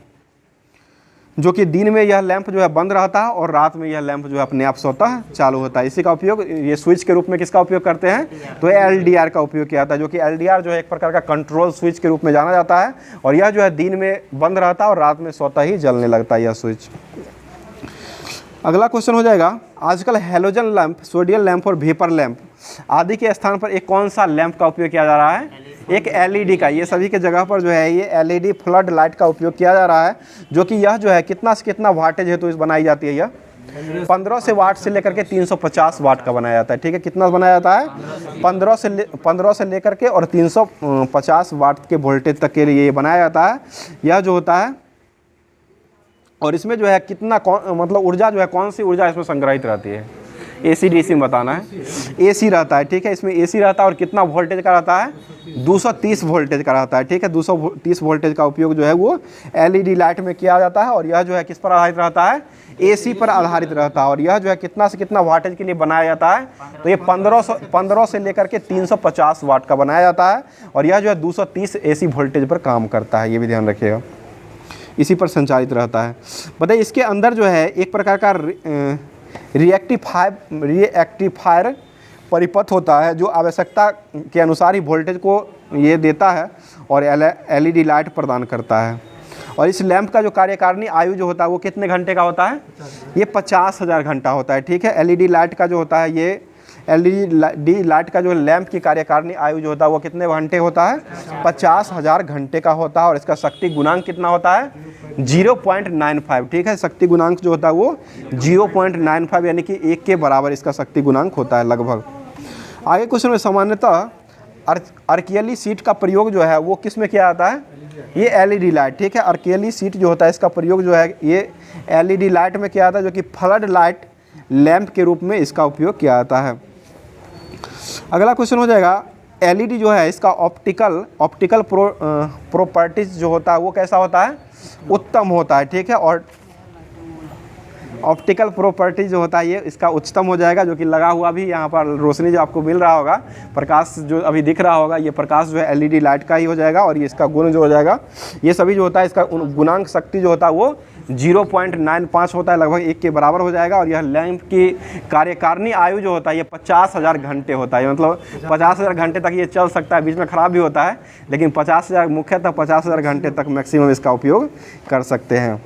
जो कि दिन में यह लैंप जो है बंद रहता है और रात में यह लैंप जो है अपने आप स्वतः चालू होता है। इसी का उपयोग ये स्विच के रूप में किसका उपयोग करते हैं? तो एलडीआर का उपयोग किया जाता है। जो कि एलडीआर जो है एक प्रकार का कंट्रोल स्विच के रूप में जाना जाता है। और यह जो है दिन में बंद रहता है और रात में स्वतः ही जलने लगता है यह स्विच। अगला क्वेश्चन हो जाएगा, आजकल हैलोजन लैंप, सोडियम लैंप और वेपर लैंप आदि के स्थान पर एक कौन सा लैंप का उपयोग किया जा रहा है? एक एलईडी का। ये सभी के जगह पर जो है ये एलईडी फ्लड लाइट का उपयोग किया जा रहा है। जो कि यह जो है कितना से कितना वाटेज है तो इस बनाई जाती है? यह 15 से वाट से लेकर के 350 वाट का बनाया जाता है। ठीक है, कितना बनाया जाता है? 15 से लेकर के और 350 वाट के वोल्टेज तक के लिए ये बनाया जाता है। यह जो होता है, और इसमें जो है कितना मतलब ऊर्जा जो है, कौन सी ऊर्जा इसमें संग्रहित रहती है? एसी डीसी में बताना है। एसी रहता है। ठीक है, इसमें एसी रहता है। और कितना वोल्टेज का रहता है? 230 वोल्टेज का रहता है। ठीक है, 230 वोल्टेज का उपयोग जो है वो एलईडी लाइट में किया जाता है। और यह जो है किस पर आधारित रहता है? एसी पर आधारित रहता है। और यह जो है कितना से कितना वाटेज के लिए बनाया जाता है? तो ये 15 से लेकर के 350 वाट का बनाया जाता है। और यह जो है 230 एसी वोल्टेज पर काम करता है। ये भी ध्यान रखिएगा, इसी पर संचालित रहता है। बताइए, इसके अंदर जो है एक प्रकार का रिएक्टिफायर परिपथ होता है जो आवश्यकता के अनुसार ही वोल्टेज को ये देता है और एलईडी लाइट प्रदान करता है। और इस लैंप का जो कार्यकारिणी आयु जो होता है वो कितने घंटे का होता है? ये 50,000 घंटा होता है। ठीक है, एलईडी लाइट का जो होता है, ये एलईडी लाइट का जो लैंप की कार्यकारिणी आयु जो होता है वो कितने घंटे होता है? 50,000 घंटे का होता है। और इसका शक्ति गुणांक कितना होता है? 0.95। ठीक है, शक्ति गुणांक जो होता है वो 0.95 यानी कि 1 के बराबर इसका शक्ति गुणांक होता है लगभग। आगे क्वेश्चन में सामान्यतः अर्कियली सीट का प्रयोग जो है वो किस में किया जाता है? ये एलईडी लाइट। ठीक है, अर्कियली सीट जो होता है इसका प्रयोग जो है ये एलईडी लाइट में किया जाता है। जो कि फ्लड लाइट लैंप के रूप में इसका उपयोग किया जाता है। अगला क्वेश्चन हो जाएगा, एलईडी जो है इसका ऑप्टिकल प्रॉपर्टीज जो होता है वो कैसा होता है? उत्तम होता है। ठीक है, और ऑप्टिकल प्रॉपर्टी जो होता है ये इसका उच्चतम हो जाएगा। जो कि लगा हुआ भी यहाँ पर रोशनी जो आपको मिल रहा होगा, प्रकाश जो अभी दिख रहा होगा, ये प्रकाश जो है एलईडी लाइट का ही हो जाएगा। और ये इसका गुण जो हो जाएगा, ये सभी जो होता है इसका गुणांक शक्ति जो होता है वो 0.95 होता है, लगभग 1 के बराबर हो जाएगा। और यह लैंप की कार्यकारिणी आयु जो होता है ये 50,000 घंटे होता है। मतलब 50,000 घंटे तक ये चल सकता है, बीच में ख़राब भी होता है, लेकिन 50,000 मुख्यतः 50,000 घंटे तक मैक्सिमम इसका उपयोग कर सकते हैं।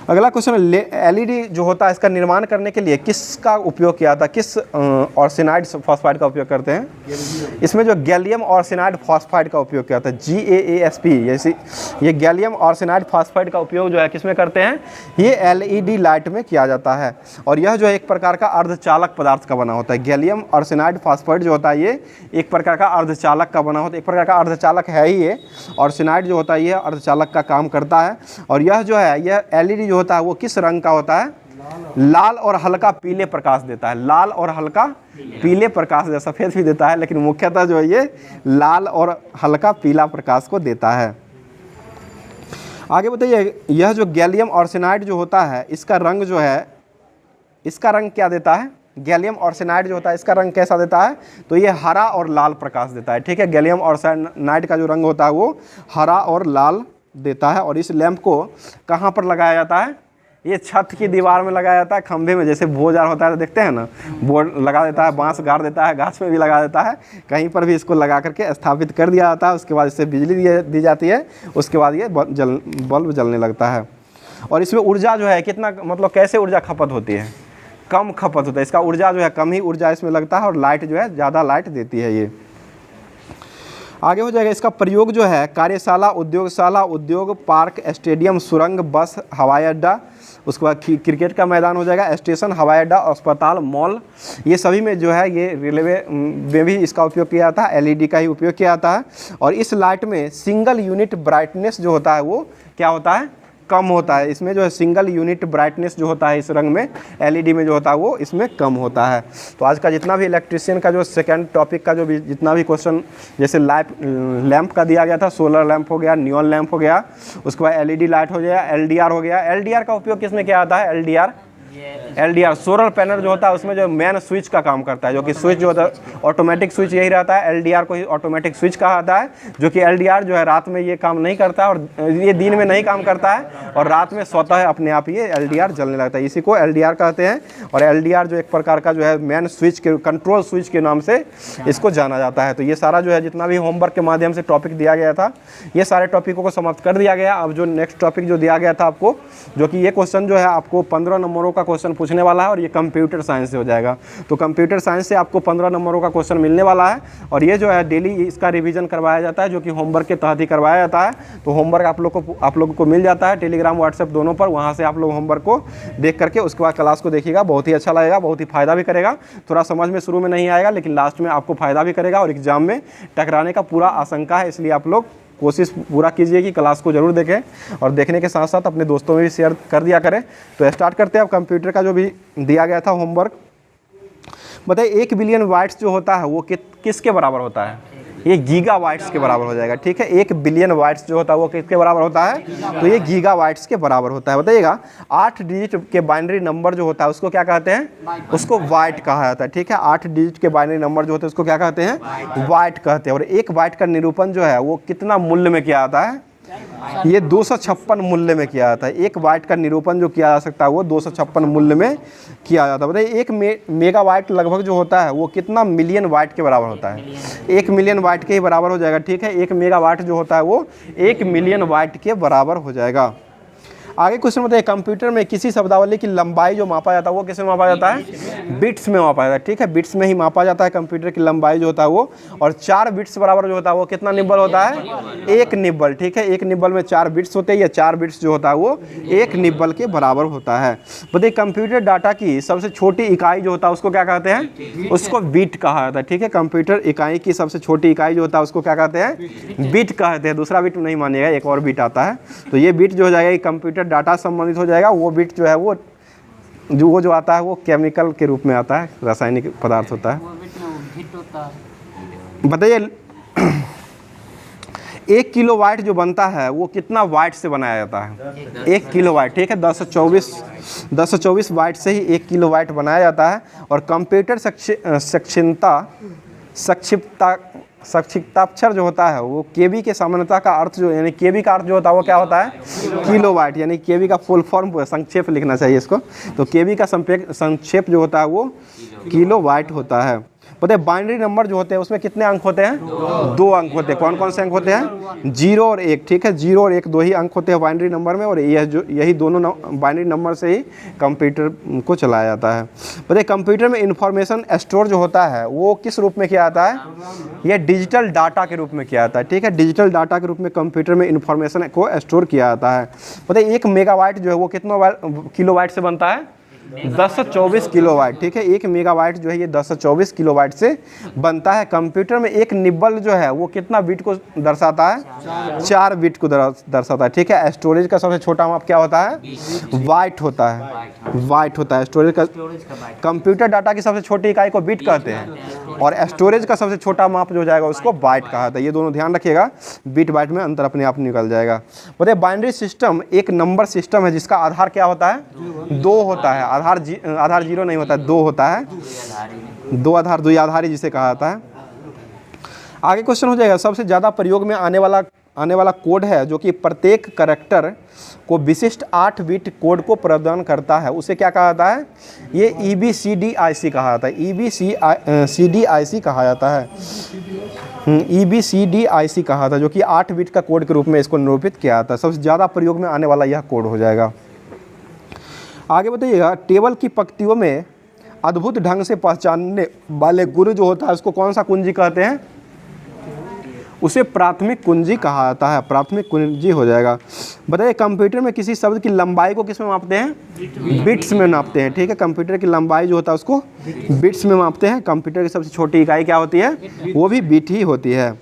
अगला क्वेश्चन, एलईडी जो होता है इसका निर्माण करने के लिए किसका उपयोग किया था, किस ऑर्सेनाइड फॉस्फाइड का उपयोग करते हैं? इसमें जो गैलियम ऑर्सेनाइड फॉस्फाइड का उपयोग किया था, GaAsP, जैसे ये गैलियम ऑर्सेनाइड फॉस्फाइड का उपयोग जो है किसमें करते हैं? ये एलईडी लाइट में किया जाता है। और यह जो है एक प्रकार का अर्धचालक पदार्थ का बना होता है। गैलियम ऑर्सेनाइड फॉस्फाइड जो होता है ये एक प्रकार का अर्धचालक का बना होता है, एक प्रकार का अर्धचालक है ही ये। ऑर्सेनाइड जो होता है ये अर्धचालक का काम करता है। और यह जो है यह एलईडी होता है वो किस रंग का होता है? लाल और हल्का पीले प्रकाश देता है। लाल और हल्का पीले प्रकाश, जैसा सफेद भी देता है लेकिन मुख्यतः जो है ये लाल और हल्का पीला प्रकाश को देता है। आगे बताइए, यह जो गैलियम ऑर्सेनाइड जो होता है इसका रंग जो है, इसका रंग क्या देता है? गैलियम ऑर्सेनाइड जो होता है इसका रंग कैसा देता है? तो ये हरा और लाल प्रकाश देता है। ठीक है, गैलियम ऑर्सेनाइड का जो रंग होता है वो हरा और लाल देता है। और इस लैंप को कहाँ पर लगाया जाता है? ये छत की दीवार में लगाया जाता है, खंभे में, जैसे बोजार होता है देखते हैं ना, बोर्ड लगा देता है, बांस गाड़ देता है, गाछ में भी लगा देता है, कहीं पर भी इसको लगा करके स्थापित कर दिया जाता है। उसके बाद इससे बिजली दी जाती है, उसके बाद ये बल्ब जलने लगता है। और इसमें ऊर्जा जो है कितना, मतलब कैसे ऊर्जा खपत होती है? कम खपत होता है। इसका ऊर्जा जो है कम ही ऊर्जा इसमें लगता है और लाइट जो है ज़्यादा लाइट देती है ये। आगे हो जाएगा, इसका प्रयोग जो है कार्यशाला, उद्योगशाला, उद्योग, पार्क, स्टेडियम, सुरंग, बस, हवाई अड्डा, उसके बाद क्रिकेट का मैदान हो जाएगा, स्टेशन, हवाई अड्डा, अस्पताल, मॉल, ये सभी में जो है ये रेलवे में भी इसका उपयोग किया जाता है। एलईडी का ही उपयोग किया जाता है। और इस लाइट में सिंगल यूनिट ब्राइटनेस जो होता है वो क्या होता है? कम होता है। इसमें जो है सिंगल यूनिट ब्राइटनेस जो होता है इस रंग में, एलईडी में जो होता है वो इसमें कम होता है। तो आज का जितना भी इलेक्ट्रिशियन का जो सेकंड टॉपिक का जो भी जितना भी क्वेश्चन, जैसे लैंप का दिया गया था, सोलर लैंप हो गया, नियॉन लैंप हो गया, उसके बाद एलईडी लाइट हो गया, एलडीआर हो गया। एलडीआर का उपयोग किसमें किया जाता है? एलडीआर सोलर पैनल जो होता है उसमें जो मेन स्विच का काम करता है, जो कि स्विच जो होता है ऑटोमेटिक स्विच यही रहता है। एलडीआर को ही ऑटोमेटिक स्विच कहा जाता है, जो कि एलडीआर जो है रात में ये काम नहीं करता और ये दिन में नहीं काम करता है और रात में स्वतः अपने आप ये एलडीआर जलने लगता है। इसी को एलडीआर कहते हैं। और एलडीआर जो एक प्रकार का जो है मेन स्विच के, कंट्रोल स्विच के नाम से इसको जाना जाता है। तो ये सारा जो है जितना भी होमवर्क के माध्यम से टॉपिक दिया गया था, ये सारे टॉपिकों को समाप्त कर दिया गया। अब जो नेक्स्ट टॉपिक जो दिया गया था आपको, जो कि ये क्वेश्चन जो है आपको 15 नंबरों का क्वेश्चन पूछने वाला है और ये कंप्यूटर साइंस से हो जाएगा। तो कंप्यूटर साइंस से आपको 15 नंबरों का क्वेश्चन मिलने वाला है और ये जो है डेली इसका रिवीजन करवाया जाता है, जो कि होमवर्क के तहत ही करवाया जाता है। तो होमवर्क आप लोगों को मिल जाता है टेलीग्राम, व्हाट्सएप दोनों पर। वहाँ से आप लोग होमवर्क को देख करके उसके बाद क्लास को देखिएगा। बहुत ही अच्छा लगेगा, बहुत ही फ़ायदा भी करेगा। थोड़ा समझ में शुरू में नहीं आएगा लेकिन लास्ट में आपको फ़ायदा भी करेगा और एग्जाम में टकराने का पूरा आशंका है। इसलिए आप लोग कोशिश पूरा कीजिए कि क्लास को जरूर देखें और देखने के साथ साथ अपने दोस्तों में भी शेयर कर दिया करें। तो स्टार्ट करते हैं अब कंप्यूटर का जो भी दिया गया था होमवर्क। बताइए 1 बिलियन वाइट्स जो होता है वो किसके बराबर होता है? ये गीगा वाइट्स के बराबर हो जाएगा। ठीक है, 1 बिलियन वाइट्स जो होता है वो किसके बराबर होता है? तो ये गीगा वाइट्स के बराबर होता है। बताइएगा 8 डिजिट के बाइनरी नंबर जो होता है उसको क्या कहते हैं? उसको बाइट कहा जाता है। ठीक है, 8 डिजिट के बाइनरी नंबर जो होते हैं उसको क्या कहते हैं? बाइट कहते हैं। और 1 बाइट का निरूपण जो है वो कितना मूल्य में किया जाता है? ये 256 मूल्य में किया जाता है। 1 बाइट का निरूपण जो किया जा सकता है वो 256 मूल्य में किया जाता है। बताइए 1 मेगाबाइट लगभग जो होता है वो कितना मिलियन बाइट के बराबर होता है? 1 मिलियन बाइट के ही बराबर हो जाएगा। ठीक है, 1 मेगाबाइट जो होता है वो 1 मिलियन बाइट के बराबर हो जाएगा। आगे क्वेश्चन बताइए, कंप्यूटर में किसी शब्दावली की लंबाई जो मापा जाता है वो किस में मापा जाता है? बिट्स में मापा जाता है। ठीक है, बिट्स में ही मापा जाता है कंप्यूटर की लंबाई जो होता है वो। और 4 बिट्स बराबर जो होता है वो कितना निब्बल होता है? 1 निब्बल। ठीक है, 1 निब्बल में 4 बिट्स होते हैं। या 4 बिट्स जो होता है वो 1 निब्बल के बराबर होता है। बताइए कंप्यूटर डाटा की सबसे छोटी इकाई जो होता है उसको क्या कहते हैं? उसको बिट कहा जाता है। ठीक है, कंप्यूटर इकाई की सबसे छोटी इकाई जो होता है उसको क्या कहते हैं? बिट कहते हैं। दूसरा बिट नहीं मानिएगा, एक और बिट आता है। तो ये बिट जो हो जाएगा कंप्यूटर डाटा संबंधित हो जाएगा। वो बिट जो है वो जो आता है वो केमिकल के रूप में आता है, रासायनिक पदार्थ होता है। बताइए 1 किलोवाट जो बनता है वो कितना वाट से बनाया जाता है? 1 किलोवाट। ठीक है, 1024 वाट से ही 1 किलोवाट बनाया जाता है। और कंप्यूटर संक्षिप्ताक्षर जो होता है वो केबी के सामान्यता का अर्थ जो, यानी केबी का अर्थ जो होता है वो क्या होता है? किलोवाट। यानी केबी का फुल फॉर्म संक्षेप लिखना चाहिए इसको। तो केबी का संक्षेप जो होता है वो किलो बाइट होता है। पता है बाइनरी नंबर जो होते हैं उसमें कितने अंक होते हैं? 2 अंक होते हैं। कौन कौन से अंक होते हैं? 0 और 1, ठीक है। 0 और 1 2 ही अंक होते हैं बाइनरी नंबर में, और यही दोनों बाइनरी नंबर से ही कंप्यूटर को चलाया जाता है। पता है कंप्यूटर में इंफॉर्मेशन स्टोर जो होता है वो किस रूप में किया जाता है? यह डिजिटल डाटा के रूप में किया जाता है, ठीक है। डिजिटल डाटा के रूप में कंप्यूटर में इंफॉर्मेशन को स्टोर किया जाता है। पता है 1 मेगाबाइट जो है वो कितना किलोबाइट से बनता है? 1024 किलोबाइट, ठीक है। 1 मेगाबाइट जो है ये 1024 किलोबाइट से बनता है। कंप्यूटर में एक निब्बल जो है वो कितना बिट को दर्शाता है? 4 बिट को दर्शाता है, ठीक है। स्टोरेज का सबसे छोटा माप क्या होता है? बाइट होता है, बाइट होता है स्टोरेज का। कंप्यूटर डाटा की सबसे छोटी इकाई को बिट कहते हैं, और स्टोरेज का सबसे छोटा माप जो हो जाएगा उसको बाइट कहा जाता है। ये दोनों ध्यान रखिएगा, बिट बाइट में अंतर अपने आप निकल जाएगा। बताइए बाइनरी सिस्टम एक नंबर सिस्टम है जिसका आधार क्या होता है? 2 होता है। आधार 0 नहीं होता है, 2 होता है। 2 आधार द्विआधारी जिसे कहा जाता है। आगे क्वेश्चन हो जाएगा, सबसे ज़्यादा प्रयोग में आने वाला कोड है जो कि प्रत्येक करैक्टर को विशिष्ट 8 बिट कोड को प्रदान करता है, उसे क्या कहा जाता है? ये EBCDIC कहा जाता है। EBCDIC कहा जाता है। EBCDIC कहा था, जो कि 8 बिट का कोड के रूप में इसको निरूपित किया जाता है। सबसे ज़्यादा प्रयोग में आने वाला यह कोड हो जाएगा। आगे बताइएगा, टेबल की पंक्तियों में अद्भुत ढंग से पहचानने वाले गुण जो होता है उसको कौन सा कुंजी कहते हैं? उसे प्राथमिक कुंजी कहा जाता है। प्राथमिक कुंजी हो जाएगा। बताइए कंप्यूटर में किसी शब्द की लंबाई को किस में मापते हैं? बिट्स में मापते हैं, ठीक है। कंप्यूटर की लंबाई जो होता है उसको बिट्स में मापते हैं। कंप्यूटर की सबसे छोटी इकाई क्या होती है? वो भी बिट ही होती है।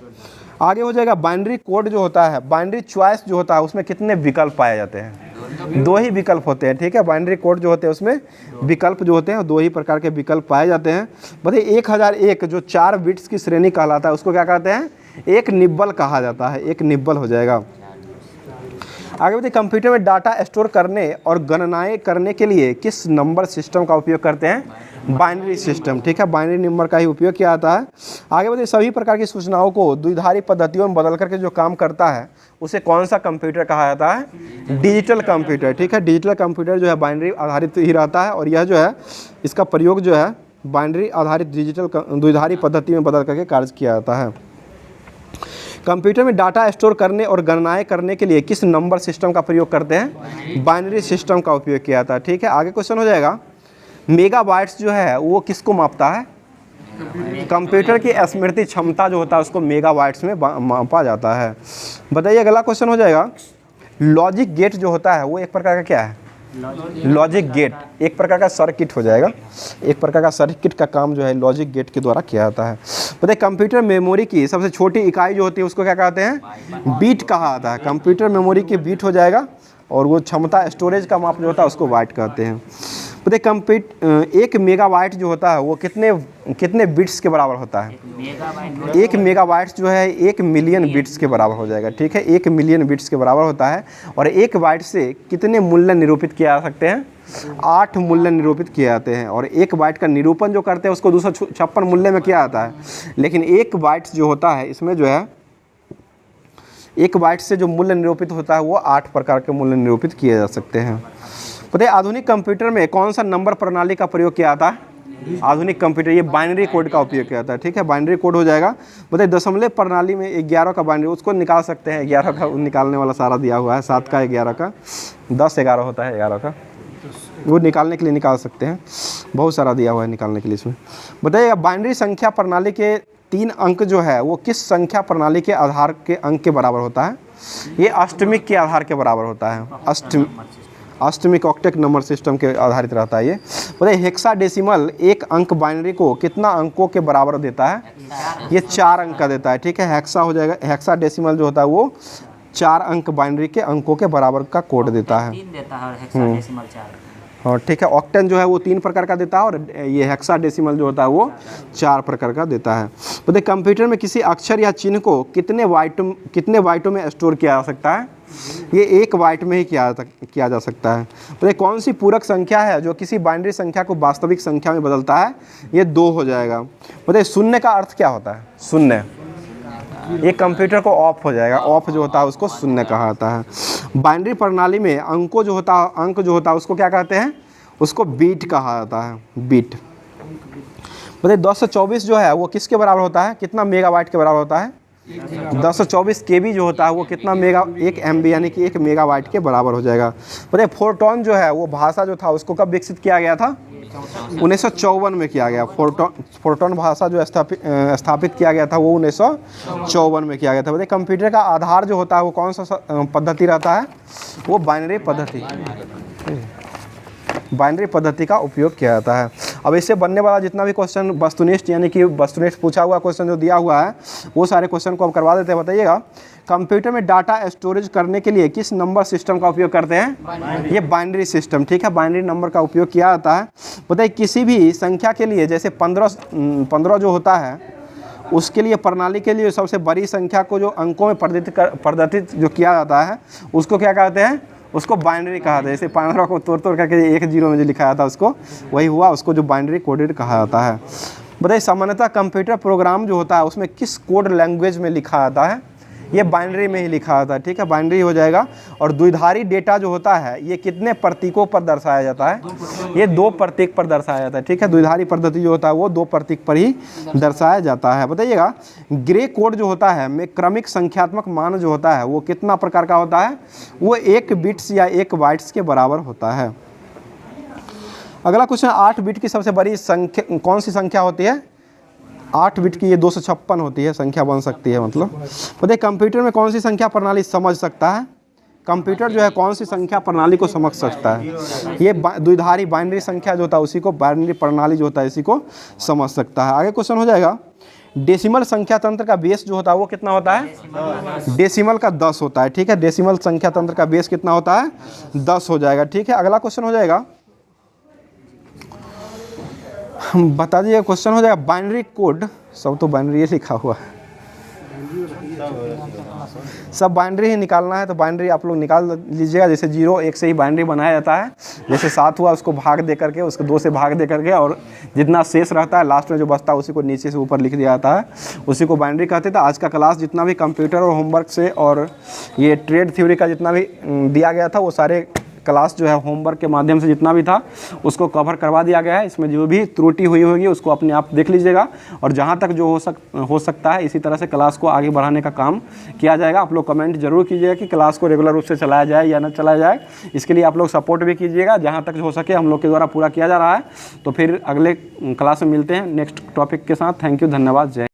आगे हो जाएगा, बाइनरी कोड जो होता है, बाइनरी चॉइस जो होता है उसमें कितने विकल्प पाए जाते हैं? 2 ही विकल्प होते हैं, ठीक है। बाइनरी कोड जो होते हैं उसमें विकल्प जो होते हैं 2 ही प्रकार के विकल्प पाए जाते हैं। बताइए 1001 जो 4 बिट्स की श्रेणी कहलाता है उसको क्या कहते हैं? एक निब्बल कहा जाता है। एक निब्बल हो जाएगा। आगे बताइए कंप्यूटर में डाटा स्टोर करने और गणनाएं करने के लिए किस नंबर सिस्टम का उपयोग करते हैं? बाइनरी सिस्टम, ठीक है। बाइनरी नंबर का ही उपयोग किया जाता है। आगे बताइए सभी प्रकार की सूचनाओं को द्विधारी पद्धतियों में बदल करके जो काम करता है उसे कौन सा कंप्यूटर कहा जाता है? डिजिटल कंप्यूटर, ठीक है। डिजिटल कंप्यूटर जो है बाइनरी आधारित ही रहता है, और यह जो है इसका प्रयोग जो है बाइनरी आधारित डिजिटल द्विधारी पद्धति में बदल करके कार्य किया जाता है। कंप्यूटर में डाटा स्टोर करने और गणनाएं करने के लिए किस नंबर सिस्टम का प्रयोग करते हैं? बाइनरी सिस्टम का उपयोग किया जाता है, ठीक है। आगे क्वेश्चन हो जाएगा, मेगाबाइट्स जो है वो किसको मापता है? कंप्यूटर की स्मृति क्षमता जो होता है उसको मेगाबाइट्स में मापा जाता है। बताइए अगला क्वेश्चन हो जाएगा, लॉजिक गेट जो होता है वो एक प्रकार का क्या है? लॉजिक गेट एक प्रकार का सर्किट हो जाएगा। एक प्रकार का सर्किट का काम जो है लॉजिक गेट के द्वारा किया जाता है। बताइए कंप्यूटर मेमोरी की सबसे छोटी इकाई जो होती है उसको क्या कहते हैं? बीट कहा जाता है। कंप्यूटर मेमोरी की बीट हो जाएगा, और वो क्षमता स्टोरेज का माप जो होता है उसको बाइट कहते हैं। बताइए 1 मेगाबाइट जो होता है वो कितने बिट्स के बराबर होता है? 1 मेगाबाइट जो है 1 मिलियन बिट्स के बराबर हो जाएगा, ठीक है। 1 मिलियन बिट्स के बराबर होता है। और 1 बाइट से कितने मूल्य निरूपित किए जा सकते हैं? 8 मूल्य निरूपित किए जाते हैं। और 1 बाइट का निरूपण जो करते हैं उसको 256 मूल्य में किया जाता है। लेकिन 1 बाइट जो होता है इसमें जो है 1 बाइट से जो मूल्य निरूपित होता है वो 8 प्रकार के मूल्य निरूपित किए जा सकते हैं। बताइए आधुनिक कंप्यूटर में कौन सा नंबर प्रणाली का प्रयोग किया जाता है? आधुनिक कंप्यूटर ये बाइनरी कोड का उपयोग किया जाता है, ठीक है। बाइनरी कोड हो जाएगा। बताइए दशमलव प्रणाली में 11 का बाइनरी उसको निकाल सकते हैं। 11 का निकालने वाला सारा दिया हुआ है, 7 का 11 का 10 11 होता है 11 का, वो निकालने के लिए निकाल सकते हैं। बहुत सारा दिया हुआ है निकालने के लिए इसमें। बताइए बाइनरी संख्या प्रणाली के 3 अंक जो है वो किस संख्या प्रणाली के आधार के अंक के बराबर होता है? ये अष्टमिक के आधार के बराबर होता है। अष्टमिक ऑक्टेट नंबर सिस्टम के आधारित रहता है ये। बताइए हेक्साडेसिमल 1 अंक बाइनरी को कितना अंकों के बराबर देता है? ये 4 अंक का देता है, ठीक है। हेक्सा हो जाएगा। हेक्साडेसिमल जो होता है वो 4 अंक बाइनरी के अंकों के बराबर का कोड देता है। 3 देता है और हेक्साडेसिमल 4। हाँ ठीक है। ऑक्टेन जो है वो 3 प्रकार का देता है, और ये हेक्साडेसिमल जो होता है वो 4 प्रकार का देता है। बताइए कंप्यूटर में किसी अक्षर या चिन्ह को कितने बाइटों में स्टोर किया जा सकता है? ये 1 बाइट में ही किया जा सकता है। बताइए कौन सी पूरक संख्या है जो किसी बाइनरी संख्या को वास्तविक संख्या में बदलता है? ये 2 हो जाएगा। बताइए शून्य का अर्थ क्या होता है? शून्य, ये कंप्यूटर को ऑफ हो जाएगा। ऑफ जो होता है उसको शून्य कहा जाता है। बाइनरी प्रणाली में अंक जो होता है उसको क्या कहते हैं? उसको बीट कहा जाता है, बीट। बताइए 1024 जो है वो किसके बराबर होता है, कितना मेगावाट के बराबर होता है? 1024 केबी जो होता है वो कितना मेगा, 1 MB यानी कि 1 मेगावाट के बराबर हो जाएगा। बताइए फोटोन जो है वो भाषा जो था उसको कब विकसित किया गया था? 1954 में किया गया। फोटोन भाषा जो स्थापित किया गया था वो 1954 में किया गया था। बताइए कंप्यूटर का आधार जो होता है वो कौन सा पद्धति रहता है? वो बाइनरी पद्धति, बाइनरी पद्धति का उपयोग किया जाता है। अब इससे बनने वाला जितना भी क्वेश्चन वस्तुनिष्ठ यानी कि वस्तुनिष्ठ पूछा हुआ क्वेश्चन जो दिया हुआ है वो सारे क्वेश्चन को अब करवा देते हैं। बताइएगा कंप्यूटर में डाटा स्टोरेज करने के लिए किस नंबर सिस्टम का उपयोग करते हैं? ये बाइनरी सिस्टम, ठीक है, बाइनरी नंबर का उपयोग किया जाता है। बताइए किसी भी संख्या के लिए जैसे 15 जो होता है उसके लिए प्रणाली के लिए सबसे बड़ी संख्या को जो अंकों में प्रदर्शित जो किया जाता है उसको क्या कहते हैं? उसको बाइनरी कहा जाता है। जैसे 15 को तोड़ करके 1 0 में जो लिखा जाता है उसको वही हुआ, उसको जो बाइनरी कोडेड कहा जाता है। बताइए सामान्यतः कंप्यूटर प्रोग्राम जो होता है उसमें किस कोड लैंग्वेज में लिखा जाता है? ये बाइनरी में ही लिखा जाता है, ठीक है, बाइनरी हो जाएगा। और द्विधारी डेटा जो होता है ये कितने प्रतीकों पर दर्शाया जाता है? ये 2 प्रतीक पर दर्शाया जाता है, ठीक है, द्विधारी पद्धति जो होता है वो 2 प्रतीक पर ही दर्शाया जाता है। बताइएगा ग्रे कोड जो होता है में क्रमिक संख्यात्मक मान जो होता है वो कितना प्रकार का होता है? वो 1 बिट्स या 1 बाइट्स के बराबर होता है। अगला क्वेश्चन 8 बिट की सबसे बड़ी संख्या कौन सी संख्या होती है? 8 बिट की ये 256 होती है, संख्या बन सकती है। मतलब बताइए कंप्यूटर में कौन सी संख्या प्रणाली समझ सकता है? कंप्यूटर जो है कौन सी संख्या प्रणाली को समझ सकता है? ये द्विधारी बाइनरी संख्या जो होता है उसी को बाइनरी प्रणाली जो होता है इसी को समझ सकता है। आगे क्वेश्चन हो जाएगा डेसिमल संख्या तंत्र का बेस जो होता है वो कितना होता है? डेसिमल का 10 होता है, ठीक है, डेसिमल संख्या तंत्र का बेस कितना होता है? 10 हो जाएगा, ठीक है। अगला क्वेश्चन हो जाएगा, बता दीजिए क्वेश्चन हो जाएगा बाइनरी कोड, सब तो बाइनरी लिखा हुआ है, सब बाइनरी ही निकालना है तो बाइनरी आप लोग निकाल लीजिएगा। जैसे 0 1 से ही बाइनरी बनाया जाता है, जैसे 7 हुआ उसको भाग दे करके, उसको 2 से भाग दे करके और जितना शेष रहता है लास्ट में जो बचता है उसी को नीचे से ऊपर लिख दिया जाता है, उसी को बाइनरी कहते थे। आज का क्लास जितना भी कंप्यूटर और होमवर्क से और ये ट्रेड थ्योरी का जितना भी दिया गया था वो सारे क्लास जो है होमवर्क के माध्यम से जितना भी था उसको कवर करवा दिया गया है। इसमें जो भी त्रुटि हुई होगी उसको अपने आप देख लीजिएगा और जहाँ तक जो हो सकता है इसी तरह से क्लास को आगे बढ़ाने का काम किया जाएगा। आप लोग कमेंट जरूर कीजिएगा कि क्लास को रेगुलर रूप से चलाया जाए या न चलाया जाए, इसके लिए आप लोग सपोर्ट भी कीजिएगा। जहाँ तक हो सके हम लोग के द्वारा पूरा किया जा रहा है। तो फिर अगले क्लास में मिलते हैं नेक्स्ट टॉपिक के साथ। थैंक यू, धन्यवाद, जय।